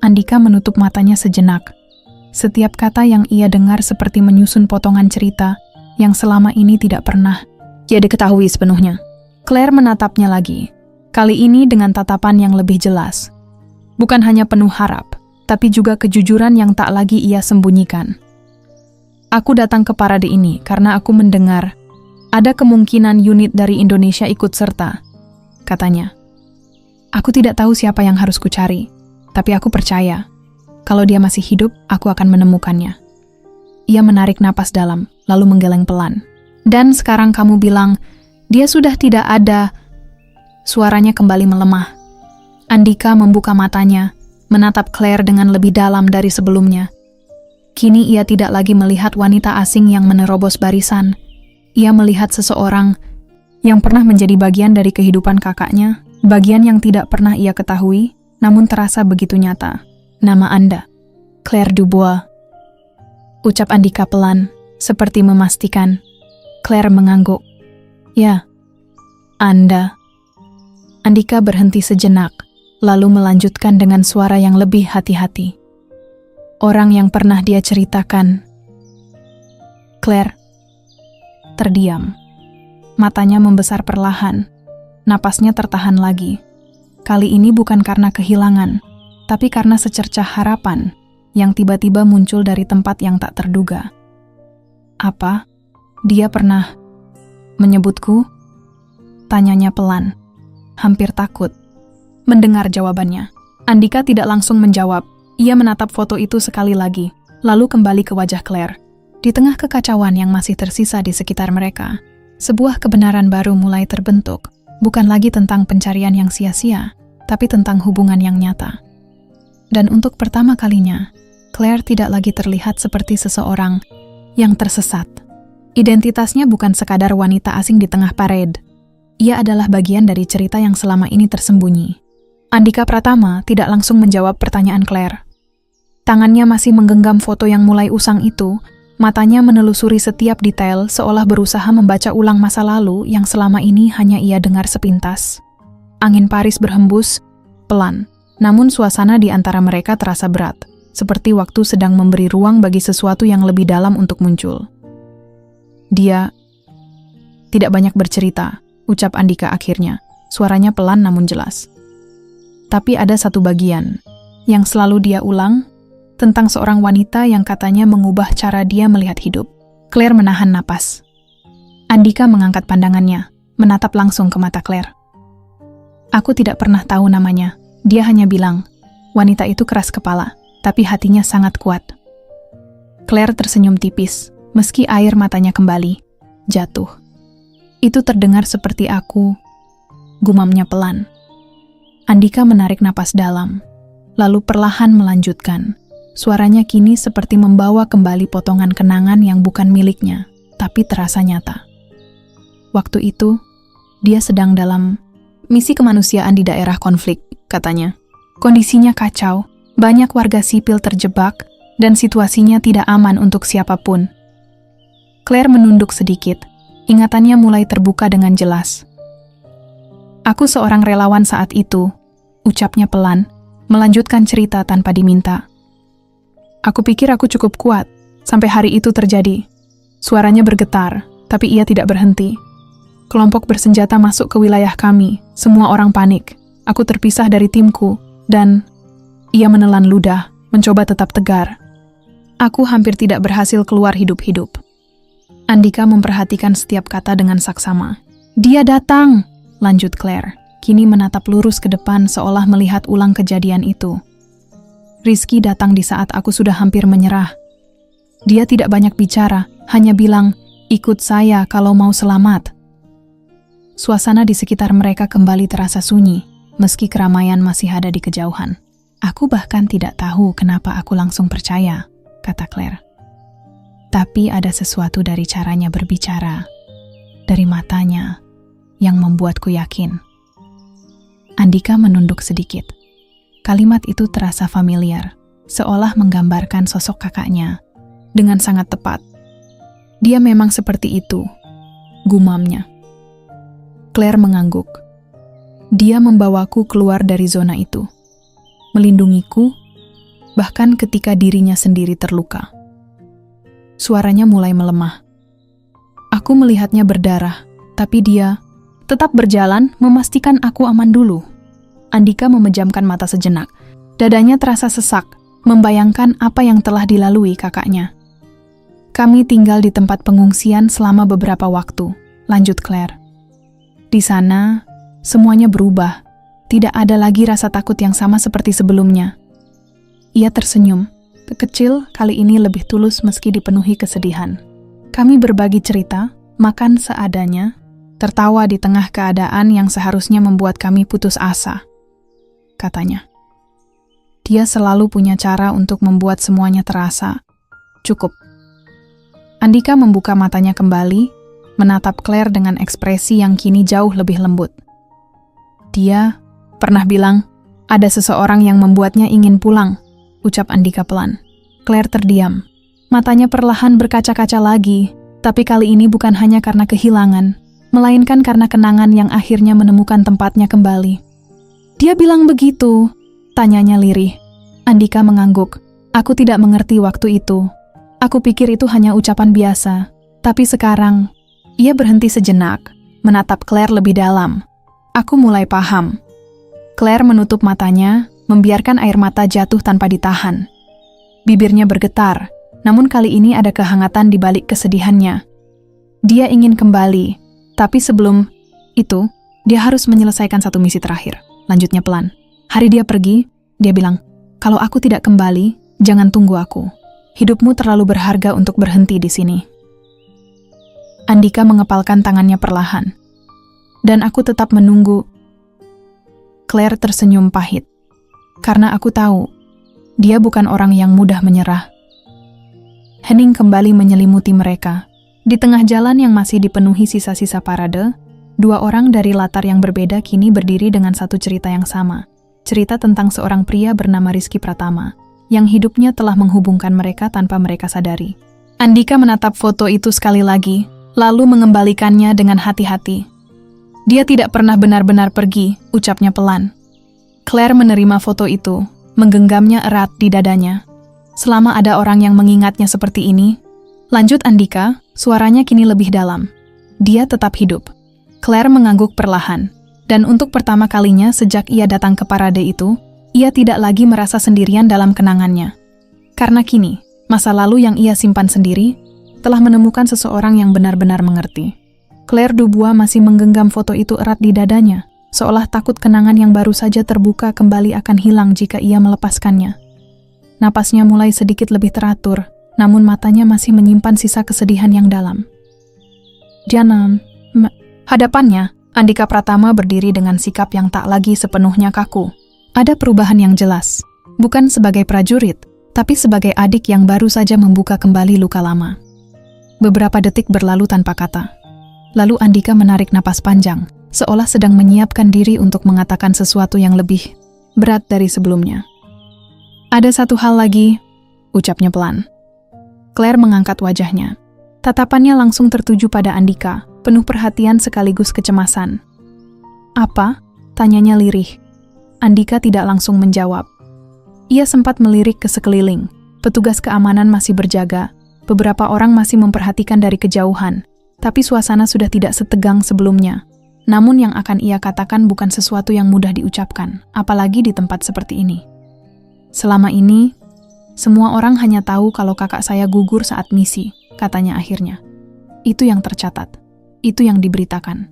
Andika menutup matanya sejenak. Setiap kata yang ia dengar seperti menyusun potongan cerita yang selama ini tidak pernah ia diketahui sepenuhnya. Claire menatapnya lagi. Kali ini dengan tatapan yang lebih jelas. Bukan hanya penuh harap, tapi juga kejujuran yang tak lagi ia sembunyikan. "Aku datang ke parade ini karena aku mendengar ada kemungkinan unit dari Indonesia ikut serta," katanya. "Aku tidak tahu siapa yang harus kucari, tapi aku percaya, kalau dia masih hidup, aku akan menemukannya." Ia menarik napas dalam, lalu menggeleng pelan. "Dan sekarang kamu bilang, Dia sudah tidak ada. Suaranya kembali melemah. Andika membuka matanya, menatap Claire dengan lebih dalam dari sebelumnya. Kini ia tidak lagi melihat wanita asing yang menerobos barisan. Ia melihat seseorang yang pernah menjadi bagian dari kehidupan kakaknya, bagian yang tidak pernah ia ketahui, namun terasa begitu nyata. Nama Anda, Claire Dubois. Ucap Andika pelan, seperti memastikan. Claire mengangguk. Ya, Anda. Andika berhenti sejenak, lalu melanjutkan dengan suara yang lebih hati-hati. Orang yang pernah dia ceritakan. Claire terdiam. Matanya membesar perlahan. Napasnya tertahan lagi. Kali ini bukan karena kehilangan, tapi karena secercah harapan yang tiba-tiba muncul dari tempat yang tak terduga. Apa? Dia pernah menyebutku? Tanyanya pelan, hampir takut. Mendengar jawabannya, Andika tidak langsung menjawab. Ia menatap foto itu sekali lagi, lalu kembali ke wajah Claire. Di tengah kekacauan yang masih tersisa di sekitar mereka, sebuah kebenaran baru mulai terbentuk, bukan lagi tentang pencarian yang sia-sia, tapi tentang hubungan yang nyata. Dan untuk pertama kalinya, Claire tidak lagi terlihat seperti seseorang yang tersesat. Identitasnya bukan sekadar wanita asing di tengah parade. Ia adalah bagian dari cerita yang selama ini tersembunyi. Andika Pratama tidak langsung menjawab pertanyaan Claire. Tangannya masih menggenggam foto yang mulai usang itu, matanya menelusuri setiap detail seolah berusaha membaca ulang masa lalu yang selama ini hanya ia dengar sepintas. Angin Paris berhembus, pelan, namun suasana di antara mereka terasa berat, seperti waktu sedang memberi ruang bagi sesuatu yang lebih dalam untuk muncul. Dia tidak banyak bercerita, ucap Andika akhirnya, suaranya pelan namun jelas. Tapi ada satu bagian yang selalu dia ulang, tentang seorang wanita yang katanya mengubah cara dia melihat hidup. Claire menahan napas. Andika mengangkat pandangannya, menatap langsung ke mata Claire. Aku tidak pernah tahu namanya. Dia hanya bilang, wanita itu keras kepala, tapi hatinya sangat kuat. Claire tersenyum tipis, meski air matanya kembali jatuh. Itu terdengar seperti aku, gumamnya pelan. Andika menarik napas dalam, lalu perlahan melanjutkan. Suaranya kini seperti membawa kembali potongan kenangan yang bukan miliknya, tapi terasa nyata. Waktu itu, dia sedang dalam misi kemanusiaan di daerah konflik, katanya. Kondisinya kacau, banyak warga sipil terjebak, dan situasinya tidak aman untuk siapapun. Claire menunduk sedikit, ingatannya mulai terbuka dengan jelas. Aku seorang relawan saat itu, ucapnya pelan, melanjutkan cerita tanpa diminta. Aku pikir aku cukup kuat, sampai hari itu terjadi. Suaranya bergetar, tapi ia tidak berhenti. Kelompok bersenjata masuk ke wilayah kami, semua orang panik. Aku terpisah dari timku, dan ia menelan ludah, mencoba tetap tegar. Aku hampir tidak berhasil keluar hidup-hidup. Andika memperhatikan setiap kata dengan saksama. Dia datang, lanjut Claire, kini menatap lurus ke depan seolah melihat ulang kejadian itu. Rizky datang di saat aku sudah hampir menyerah. Dia tidak banyak bicara, hanya bilang, ikut saya kalau mau selamat. Suasana di sekitar mereka kembali terasa sunyi, meski keramaian masih ada di kejauhan. Aku bahkan tidak tahu kenapa aku langsung percaya, kata Claire. Tapi ada sesuatu dari caranya berbicara, dari matanya, yang membuatku yakin. Andika menunduk sedikit. Kalimat itu terasa familiar, seolah menggambarkan sosok kakaknya dengan sangat tepat. Dia memang seperti itu, gumamnya. Claire mengangguk. Dia membawaku keluar dari zona itu, melindungiku, bahkan ketika dirinya sendiri terluka. Suaranya mulai melemah. Aku melihatnya berdarah, tapi dia tetap berjalan memastikan aku aman dulu. Andika memejamkan mata sejenak. Dadanya terasa sesak, membayangkan apa yang telah dilalui kakaknya. Kami tinggal di tempat pengungsian selama beberapa waktu, lanjut Claire. Di sana, semuanya berubah. Tidak ada lagi rasa takut yang sama seperti sebelumnya. Ia tersenyum, kecil kali ini lebih tulus meski dipenuhi kesedihan. Kami berbagi cerita, makan seadanya, tertawa di tengah keadaan yang seharusnya membuat kami putus asa, katanya. Dia selalu punya cara untuk membuat semuanya terasa cukup. Andika membuka matanya kembali, menatap Claire dengan ekspresi yang kini jauh lebih lembut. Dia pernah bilang, ada seseorang yang membuatnya ingin pulang, ucap Andika pelan. Claire terdiam. Matanya perlahan berkaca-kaca lagi, tapi kali ini bukan hanya karena kehilangan, melainkan karena kenangan yang akhirnya menemukan tempatnya kembali. Dia bilang begitu, tanyanya lirih. Andika mengangguk. Aku tidak mengerti waktu itu. Aku pikir itu hanya ucapan biasa, tapi sekarang, ia berhenti sejenak, menatap Claire lebih dalam. Aku mulai paham. Claire menutup matanya, membiarkan air mata jatuh tanpa ditahan. Bibirnya bergetar, namun kali ini ada kehangatan di balik kesedihannya. Dia ingin kembali, tapi sebelum itu, dia harus menyelesaikan satu misi terakhir. Lanjutnya pelan. Hari dia pergi, dia bilang, kalau aku tidak kembali, jangan tunggu aku. Hidupmu terlalu berharga untuk berhenti di sini. Andika mengepalkan tangannya perlahan. Dan aku tetap menunggu. Claire tersenyum pahit. Karena aku tahu, dia bukan orang yang mudah menyerah. Hening kembali menyelimuti mereka. Di tengah jalan yang masih dipenuhi sisa-sisa parade, dua orang dari latar yang berbeda kini berdiri dengan satu cerita yang sama. Cerita tentang seorang pria bernama Rizky Pratama, yang hidupnya telah menghubungkan mereka tanpa mereka sadari. Andika menatap foto itu sekali lagi, lalu mengembalikannya dengan hati-hati. Dia tidak pernah benar-benar pergi, ucapnya pelan. Claire menerima foto itu, menggenggamnya erat di dadanya. Selama ada orang yang mengingatnya seperti ini, lanjut Andika, suaranya kini lebih dalam. Dia tetap hidup. Claire mengangguk perlahan, dan untuk pertama kalinya sejak ia datang ke parade itu, ia tidak lagi merasa sendirian dalam kenangannya. Karena kini, masa lalu yang ia simpan sendiri, telah menemukan seseorang yang benar-benar mengerti. Claire Dubois masih menggenggam foto itu erat di dadanya, seolah takut kenangan yang baru saja terbuka kembali akan hilang jika ia melepaskannya. Napasnya mulai sedikit lebih teratur, namun matanya masih menyimpan sisa kesedihan yang dalam. Hadapannya, Andika Pratama berdiri dengan sikap yang tak lagi sepenuhnya kaku. Ada perubahan yang jelas, bukan sebagai prajurit, tapi sebagai adik yang baru saja membuka kembali luka lama. Beberapa detik berlalu tanpa kata. Lalu Andika menarik napas panjang, seolah sedang menyiapkan diri untuk mengatakan sesuatu yang lebih berat dari sebelumnya. Ada satu hal lagi, ucapnya pelan. Claire mengangkat wajahnya. Tatapannya langsung tertuju pada Andika, penuh perhatian sekaligus kecemasan. Apa? Tanyanya lirih. Andika tidak langsung menjawab. Ia sempat melirik ke sekeliling. Petugas keamanan masih berjaga. Beberapa orang masih memperhatikan dari kejauhan. Tapi suasana sudah tidak setegang sebelumnya. Namun yang akan ia katakan bukan sesuatu yang mudah diucapkan, apalagi di tempat seperti ini. Selama ini, semua orang hanya tahu kalau kakak saya gugur saat misi, katanya akhirnya. Itu yang tercatat. Itu yang diberitakan.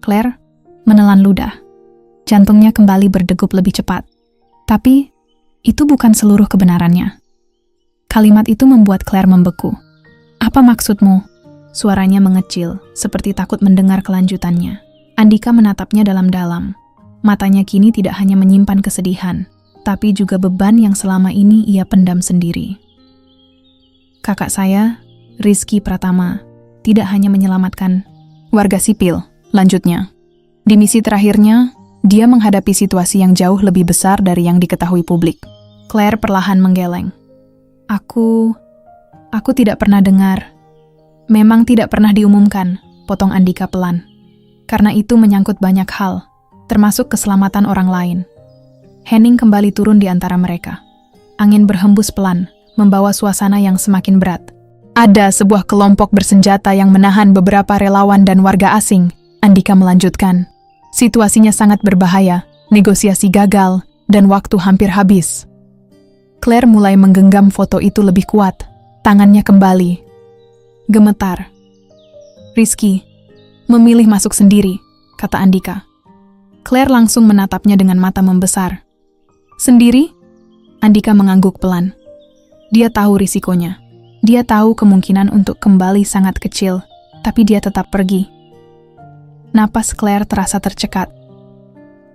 Claire menelan ludah. Jantungnya kembali berdegup lebih cepat. Tapi, itu bukan seluruh kebenarannya. Kalimat itu membuat Claire membeku. Apa maksudmu? Suaranya mengecil, seperti takut mendengar kelanjutannya. Andika menatapnya dalam-dalam. Matanya kini tidak hanya menyimpan kesedihan, tapi juga beban yang selama ini ia pendam sendiri. Kakak saya, Rizky Pratama, tidak hanya menyelamatkan warga sipil, lanjutnya. Di misi terakhirnya, dia menghadapi situasi yang jauh lebih besar dari yang diketahui publik. Claire perlahan menggeleng. Aku tidak pernah dengar. Memang tidak pernah diumumkan, potong Andika pelan. Karena itu menyangkut banyak hal, termasuk keselamatan orang lain. Hening kembali turun di antara mereka. Angin berhembus pelan, membawa suasana yang semakin berat. Ada sebuah kelompok bersenjata yang menahan beberapa relawan dan warga asing, Andika melanjutkan. Situasinya sangat berbahaya, negosiasi gagal, dan waktu hampir habis. Claire mulai menggenggam foto itu lebih kuat, tangannya kembali gemetar. Rizky memilih masuk sendiri, kata Andika. Claire langsung menatapnya dengan mata membesar. Sendiri? Andika mengangguk pelan. Dia tahu risikonya. Dia tahu kemungkinan untuk kembali sangat kecil, tapi dia tetap pergi. Napas Claire terasa tercekat.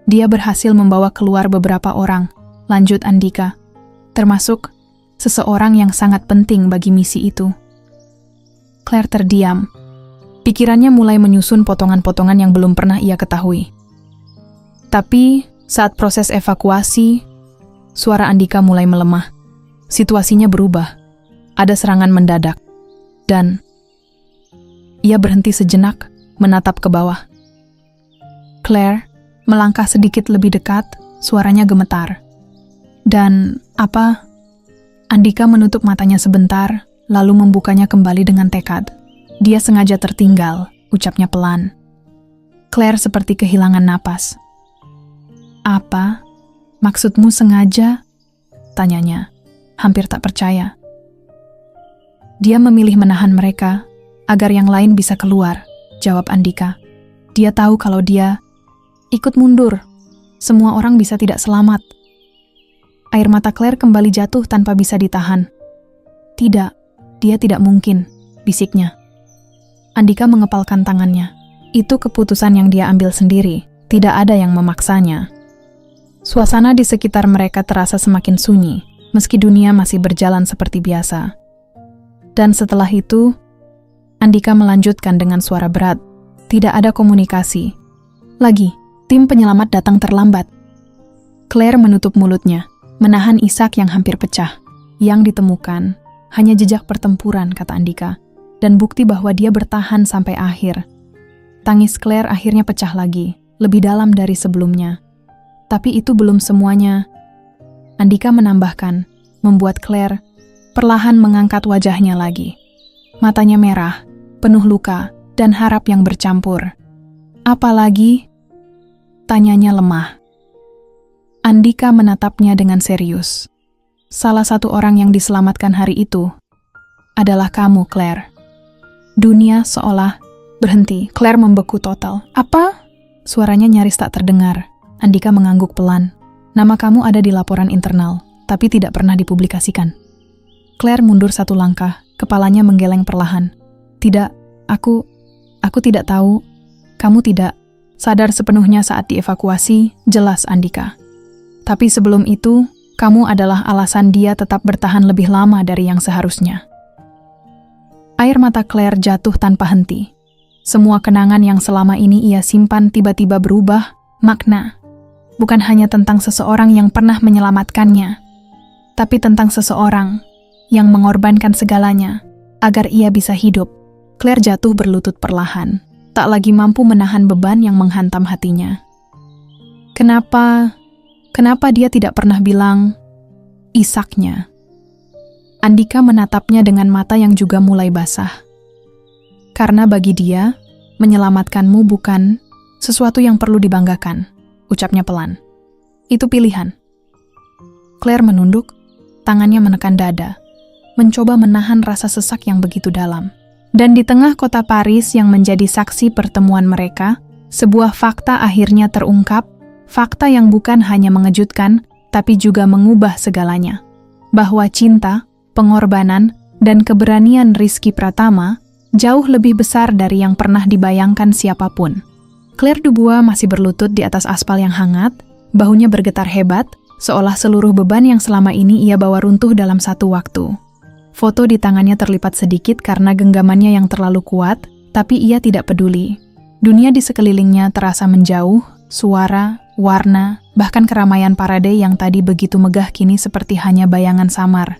Dia berhasil membawa keluar beberapa orang, lanjut Andika, termasuk seseorang yang sangat penting bagi misi itu. Claire terdiam. Pikirannya mulai menyusun potongan-potongan yang belum pernah ia ketahui. Tapi saat proses evakuasi, suara Andika mulai melemah. Situasinya berubah. Ada serangan mendadak. Dan ia berhenti sejenak, menatap ke bawah. Claire melangkah sedikit lebih dekat, suaranya gemetar. Dan apa? Andika menutup matanya sebentar, lalu membukanya kembali dengan tekad. Dia sengaja tertinggal, ucapnya pelan. Claire seperti kehilangan napas. Apa? Maksudmu sengaja? Tanyanya, hampir tak percaya. Dia memilih menahan mereka, agar yang lain bisa keluar, jawab Andika. Dia tahu kalau dia ikut mundur, semua orang bisa tidak selamat. Air mata Claire kembali jatuh tanpa bisa ditahan. Tidak, dia tidak mungkin, bisiknya. Andika mengepalkan tangannya. Itu keputusan yang dia ambil sendiri, tidak ada yang memaksanya. Suasana di sekitar mereka terasa semakin sunyi, meski dunia masih berjalan seperti biasa. Dan setelah itu, Andika melanjutkan dengan suara berat. Tidak ada komunikasi. Lagi, tim penyelamat datang terlambat. Claire menutup mulutnya, menahan isak yang hampir pecah. Yang ditemukan hanya jejak pertempuran, kata Andika, dan bukti bahwa dia bertahan sampai akhir. Tangis Claire akhirnya pecah lagi, lebih dalam dari sebelumnya. Tapi itu belum semuanya. Andika menambahkan, membuat Claire perlahan mengangkat wajahnya lagi. Matanya merah, penuh luka, dan harap yang bercampur. Apalagi? Tanyanya lemah. Andika menatapnya dengan serius. Salah satu orang yang diselamatkan hari itu adalah kamu, Claire. Dunia seolah berhenti. Claire membeku total. Apa? Suaranya nyaris tak terdengar. Andika mengangguk pelan. Nama kamu ada di laporan internal, tapi tidak pernah dipublikasikan. Claire mundur satu langkah, kepalanya menggeleng perlahan. Tidak, aku tidak tahu. Kamu tidak sadar sepenuhnya saat dievakuasi, jelas Andika. Tapi sebelum itu, kamu adalah alasan dia tetap bertahan lebih lama dari yang seharusnya. Air mata Claire jatuh tanpa henti. Semua kenangan yang selama ini ia simpan tiba-tiba berubah makna. Bukan hanya tentang seseorang yang pernah menyelamatkannya, tapi tentang seseorang yang mengorbankan segalanya agar ia bisa hidup. Claire jatuh berlutut perlahan, tak lagi mampu menahan beban yang menghantam hatinya. Kenapa dia tidak pernah bilang isaknya? Andika menatapnya dengan mata yang juga mulai basah. Karena bagi dia, menyelamatkanmu bukan sesuatu yang perlu dibanggakan, ucapnya pelan. Itu pilihan. Claire menunduk, tangannya menekan dada, mencoba menahan rasa sesak yang begitu dalam. Dan di tengah kota Paris yang menjadi saksi pertemuan mereka, sebuah fakta akhirnya terungkap, fakta yang bukan hanya mengejutkan, tapi juga mengubah segalanya. Bahwa cinta, pengorbanan, dan keberanian Rizky Pratama jauh lebih besar dari yang pernah dibayangkan siapapun. Claire Dubois masih berlutut di atas aspal yang hangat, bahunya bergetar hebat, seolah seluruh beban yang selama ini ia bawa runtuh dalam satu waktu. Foto di tangannya terlipat sedikit karena genggamannya yang terlalu kuat, tapi ia tidak peduli. Dunia di sekelilingnya terasa menjauh, suara, warna, bahkan keramaian parade yang tadi begitu megah kini seperti hanya bayangan samar.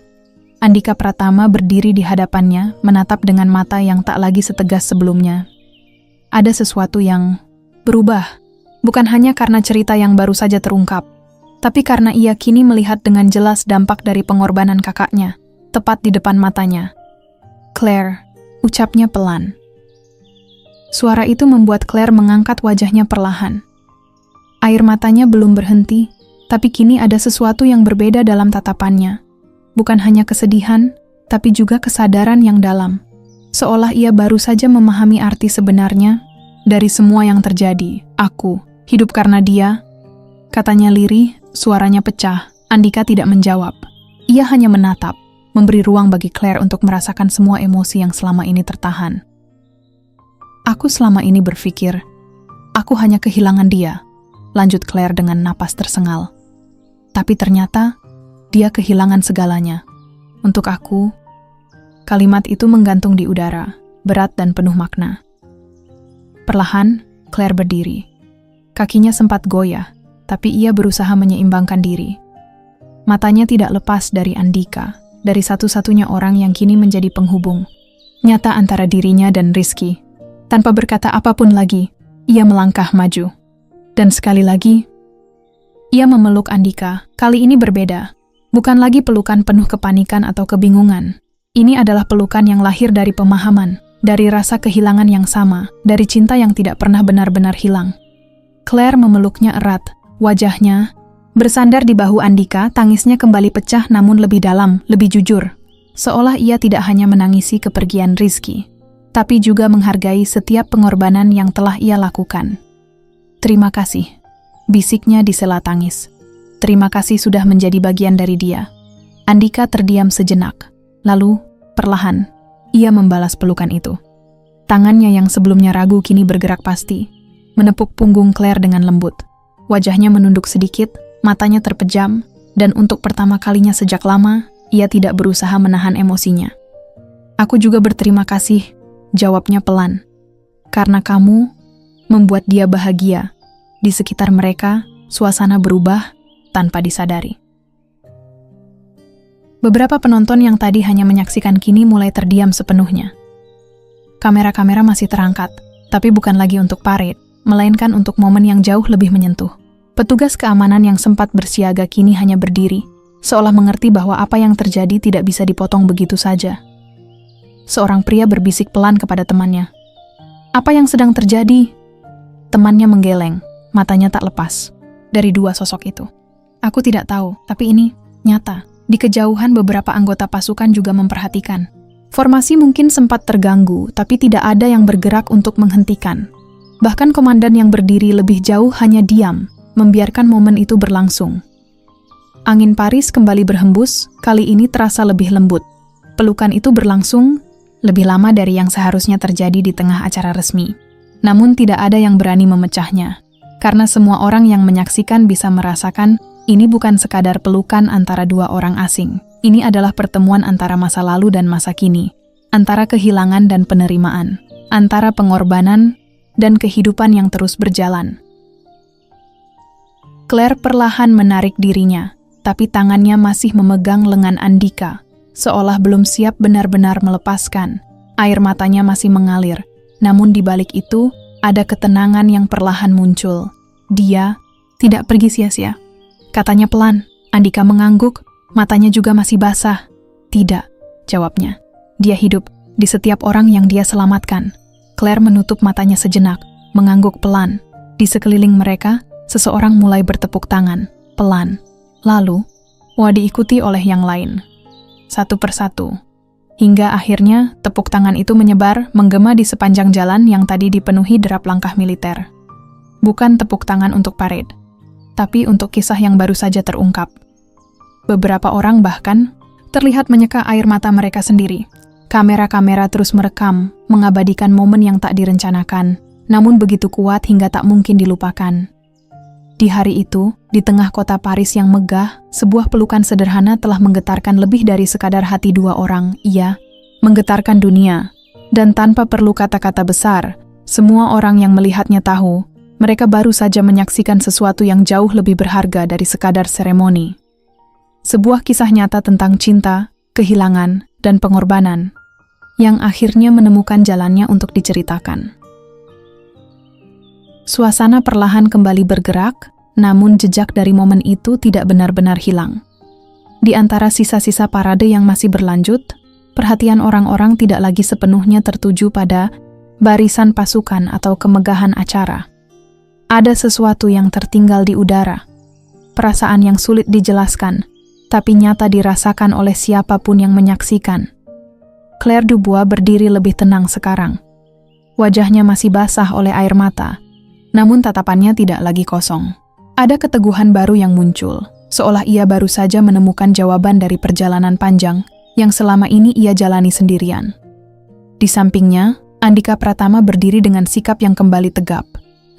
Andika Pratama berdiri di hadapannya, menatap dengan mata yang tak lagi setegas sebelumnya. Ada sesuatu yang berubah, bukan hanya karena cerita yang baru saja terungkap, tapi karena ia kini melihat dengan jelas dampak dari pengorbanan kakaknya, tepat di depan matanya. Claire, ucapnya pelan. Suara itu membuat Claire mengangkat wajahnya perlahan. Air matanya belum berhenti, tapi kini ada sesuatu yang berbeda dalam tatapannya. Bukan hanya kesedihan, tapi juga kesadaran yang dalam. Seolah ia baru saja memahami arti sebenarnya dari semua yang terjadi. Aku hidup karena dia, katanya lirih, suaranya pecah. Andika tidak menjawab. Ia hanya menatap, memberi ruang bagi Claire untuk merasakan semua emosi yang selama ini tertahan. Aku selama ini berpikir, Aku hanya kehilangan dia, lanjut Claire dengan napas tersengal. Tapi ternyata, dia kehilangan segalanya. Untuk aku, kalimat itu menggantung di udara, berat dan penuh makna. Perlahan, Claire berdiri. Kakinya sempat goyah, tapi ia berusaha menyeimbangkan diri. Matanya tidak lepas dari Andika, dari satu-satunya orang yang kini menjadi penghubung nyata antara dirinya dan Rizky. Tanpa berkata apapun lagi, ia melangkah maju. Dan sekali lagi, ia memeluk Andika. Kali ini berbeda. Bukan lagi pelukan penuh kepanikan atau kebingungan. Ini adalah pelukan yang lahir dari pemahaman, dari rasa kehilangan yang sama, dari cinta yang tidak pernah benar-benar hilang. Claire memeluknya erat, wajahnya bersandar di bahu Andika, tangisnya kembali pecah namun lebih dalam, lebih jujur. Seolah ia tidak hanya menangisi kepergian Rizky, tapi juga menghargai setiap pengorbanan yang telah ia lakukan. Terima kasih, bisiknya di sela tangis. Terima kasih sudah menjadi bagian dari dia. Andika terdiam sejenak, lalu, perlahan, ia membalas pelukan itu. Tangannya yang sebelumnya ragu kini bergerak pasti, menepuk punggung Claire dengan lembut. Wajahnya menunduk sedikit, matanya terpejam, dan untuk pertama kalinya sejak lama, ia tidak berusaha menahan emosinya. Aku juga berterima kasih, jawabnya pelan. Karena kamu membuat dia bahagia. Di sekitar mereka, suasana berubah tanpa disadari. Beberapa penonton yang tadi hanya menyaksikan kini mulai terdiam sepenuhnya. Kamera-kamera masih terangkat, tapi bukan lagi untuk parade, melainkan untuk momen yang jauh lebih menyentuh. Petugas keamanan yang sempat bersiaga kini hanya berdiri, seolah mengerti bahwa apa yang terjadi tidak bisa dipotong begitu saja. Seorang pria berbisik pelan kepada temannya. Apa yang sedang terjadi? Temannya menggeleng, matanya tak lepas dari dua sosok itu. Aku tidak tahu, tapi ini nyata. Di kejauhan beberapa anggota pasukan juga memperhatikan. Formasi mungkin sempat terganggu, tapi tidak ada yang bergerak untuk menghentikan. Bahkan komandan yang berdiri lebih jauh hanya diam, membiarkan momen itu berlangsung. Angin Paris kembali berhembus, kali ini terasa lebih lembut. Pelukan itu berlangsung lebih lama dari yang seharusnya terjadi di tengah acara resmi. Namun tidak ada yang berani memecahnya, karena semua orang yang menyaksikan bisa merasakan ini bukan sekadar pelukan antara dua orang asing. Ini adalah pertemuan antara masa lalu dan masa kini, antara kehilangan dan penerimaan, antara pengorbanan dan kehidupan yang terus berjalan. Claire perlahan menarik dirinya, tapi tangannya masih memegang lengan Andika, seolah belum siap benar-benar melepaskan. Air matanya masih mengalir, namun di balik itu ada ketenangan yang perlahan muncul. Dia tidak pergi sia-sia. Katanya pelan. Andika mengangguk, matanya juga masih basah. Tidak, jawabnya. Dia hidup di setiap orang yang dia selamatkan. Claire menutup matanya sejenak, mengangguk pelan. Di sekeliling mereka, seseorang mulai bertepuk tangan, pelan. Lalu, diikuti oleh yang lain. Satu persatu. Hingga akhirnya, tepuk tangan itu menyebar, menggema di sepanjang jalan yang tadi dipenuhi derap langkah militer. Bukan tepuk tangan untuk parade, tapi untuk kisah yang baru saja terungkap. Beberapa orang bahkan terlihat menyeka air mata mereka sendiri. Kamera-kamera terus merekam, mengabadikan momen yang tak direncanakan, namun begitu kuat hingga tak mungkin dilupakan. Di hari itu, di tengah kota Paris yang megah, sebuah pelukan sederhana telah menggetarkan lebih dari sekadar hati dua orang. Ia menggetarkan dunia. Dan tanpa perlu kata-kata besar, semua orang yang melihatnya tahu, mereka baru saja menyaksikan sesuatu yang jauh lebih berharga dari sekadar seremoni. Sebuah kisah nyata tentang cinta, kehilangan, dan pengorbanan, yang akhirnya menemukan jalannya untuk diceritakan. Suasana perlahan kembali bergerak, namun jejak dari momen itu tidak benar-benar hilang. Di antara sisa-sisa parade yang masih berlanjut, perhatian orang-orang tidak lagi sepenuhnya tertuju pada barisan pasukan atau kemegahan acara. Ada sesuatu yang tertinggal di udara, perasaan yang sulit dijelaskan, tapi nyata dirasakan oleh siapapun yang menyaksikan. Claire Dubois berdiri lebih tenang sekarang. Wajahnya masih basah oleh air mata, namun tatapannya tidak lagi kosong. Ada keteguhan baru yang muncul, seolah ia baru saja menemukan jawaban dari perjalanan panjang yang selama ini ia jalani sendirian. Di sampingnya, Andika Pratama berdiri dengan sikap yang kembali tegap.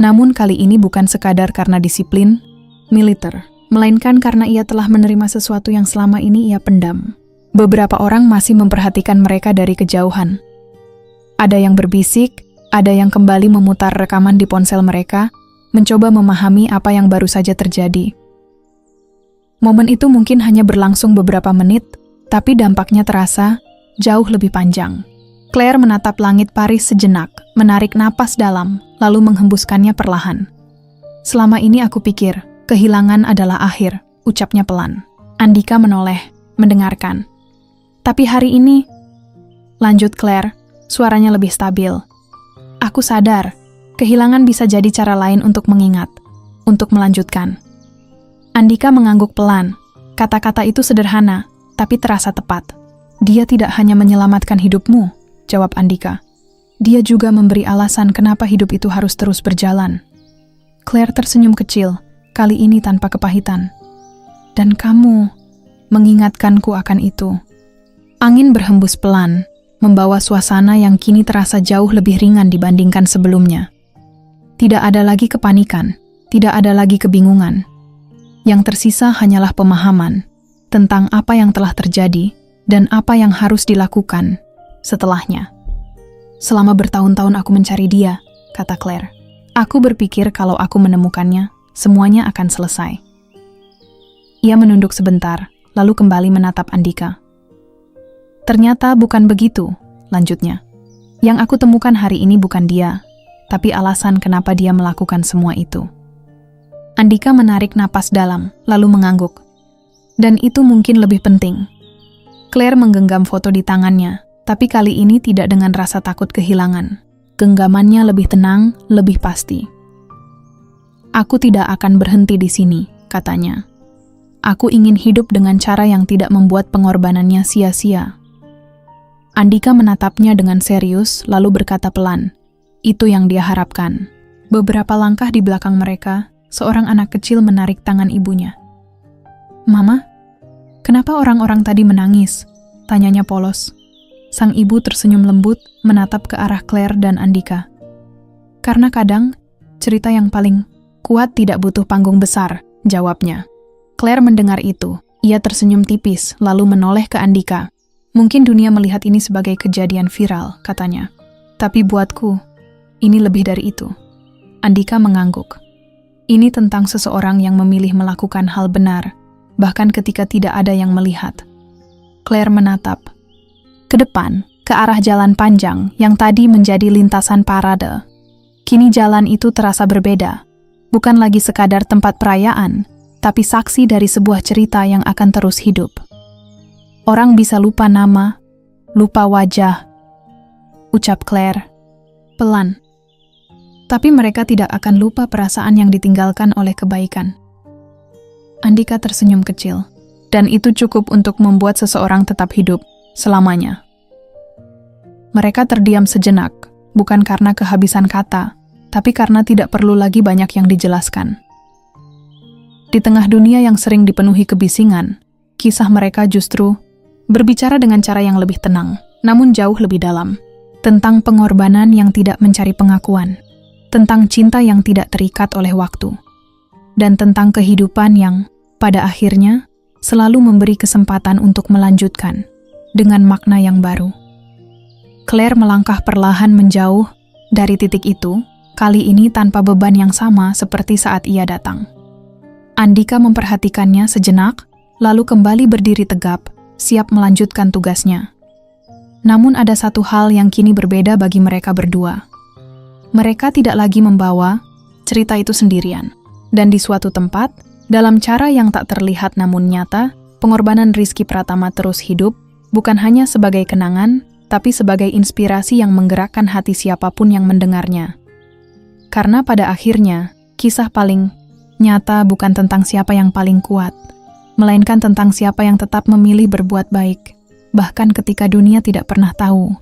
Namun kali ini bukan sekadar karena disiplin militer, melainkan karena ia telah menerima sesuatu yang selama ini ia pendam. Beberapa orang masih memperhatikan mereka dari kejauhan. Ada yang berbisik, ada yang kembali memutar rekaman di ponsel mereka, mencoba memahami apa yang baru saja terjadi. Momen itu mungkin hanya berlangsung beberapa menit, tapi dampaknya terasa jauh lebih panjang. Claire menatap langit Paris sejenak, menarik napas dalam, lalu menghembuskannya perlahan. Selama ini aku pikir, kehilangan adalah akhir, ucapnya pelan. Andika menoleh, mendengarkan. Tapi hari ini, lanjut Claire, suaranya lebih stabil. Aku sadar, kehilangan bisa jadi cara lain untuk mengingat, untuk melanjutkan. Andika mengangguk pelan. Kata-kata itu sederhana, tapi terasa tepat. Dia tidak hanya menyelamatkan hidupmu, jawab Andika. Dia juga memberi alasan kenapa hidup itu harus terus berjalan. Claire tersenyum kecil, kali ini tanpa kepahitan. Dan kamu mengingatkanku akan itu. Angin berhembus pelan, membawa suasana yang kini terasa jauh lebih ringan dibandingkan sebelumnya. Tidak ada lagi kepanikan, tidak ada lagi kebingungan. Yang tersisa hanyalah pemahaman tentang apa yang telah terjadi dan apa yang harus dilakukan setelahnya. Selama bertahun-tahun aku mencari dia, kata Claire. Aku berpikir kalau aku menemukannya, semuanya akan selesai. Ia menunduk sebentar, lalu kembali menatap Andika. Ternyata bukan begitu, lanjutnya. Yang aku temukan hari ini bukan dia, tapi alasan kenapa dia melakukan semua itu. Andika menarik napas dalam, lalu mengangguk. Dan itu mungkin lebih penting. Claire menggenggam foto di tangannya, tapi kali ini tidak dengan rasa takut kehilangan. Genggamannya lebih tenang, lebih pasti. Aku tidak akan berhenti di sini, katanya. Aku ingin hidup dengan cara yang tidak membuat pengorbanannya sia-sia. Andika menatapnya dengan serius, lalu berkata pelan, itu yang dia harapkan. Beberapa langkah di belakang mereka, seorang anak kecil menarik tangan ibunya. Mama, kenapa orang-orang tadi menangis? Tanyanya polos. Sang ibu tersenyum lembut, menatap ke arah Claire dan Andika. Karena kadang, cerita yang paling kuat tidak butuh panggung besar, jawabnya. Claire mendengar itu, ia tersenyum tipis, lalu menoleh ke Andika. Mungkin dunia melihat ini sebagai kejadian viral, katanya. Tapi buatku, ini lebih dari itu. Andika mengangguk. Ini tentang seseorang yang memilih melakukan hal benar, bahkan ketika tidak ada yang melihat. Claire menatap. Ke depan, ke arah jalan panjang yang tadi menjadi lintasan parade. Kini jalan itu terasa berbeda. Bukan lagi sekadar tempat perayaan, tapi saksi dari sebuah cerita yang akan terus hidup. Orang bisa lupa nama, lupa wajah, ucap Claire, pelan. Tapi mereka tidak akan lupa perasaan yang ditinggalkan oleh kebaikan. Andika tersenyum kecil, dan itu cukup untuk membuat seseorang tetap hidup selamanya. Mereka terdiam sejenak, bukan karena kehabisan kata, tapi karena tidak perlu lagi banyak yang dijelaskan. Di tengah dunia yang sering dipenuhi kebisingan, kisah mereka justru berbicara dengan cara yang lebih tenang, namun jauh lebih dalam, tentang pengorbanan yang tidak mencari pengakuan, tentang cinta yang tidak terikat oleh waktu, dan tentang kehidupan yang, pada akhirnya, selalu memberi kesempatan untuk melanjutkan, dengan makna yang baru. Claire melangkah perlahan menjauh dari titik itu, kali ini tanpa beban yang sama seperti saat ia datang. Andika memperhatikannya sejenak, lalu kembali berdiri tegap, siap melanjutkan tugasnya. Namun ada satu hal yang kini berbeda bagi mereka berdua. Mereka tidak lagi membawa cerita itu sendirian. Dan di suatu tempat, dalam cara yang tak terlihat namun nyata, pengorbanan Rizky Pratama terus hidup, bukan hanya sebagai kenangan, tapi sebagai inspirasi yang menggerakkan hati siapapun yang mendengarnya. Karena pada akhirnya, kisah paling nyata bukan tentang siapa yang paling kuat, melainkan tentang siapa yang tetap memilih berbuat baik, bahkan ketika dunia tidak pernah tahu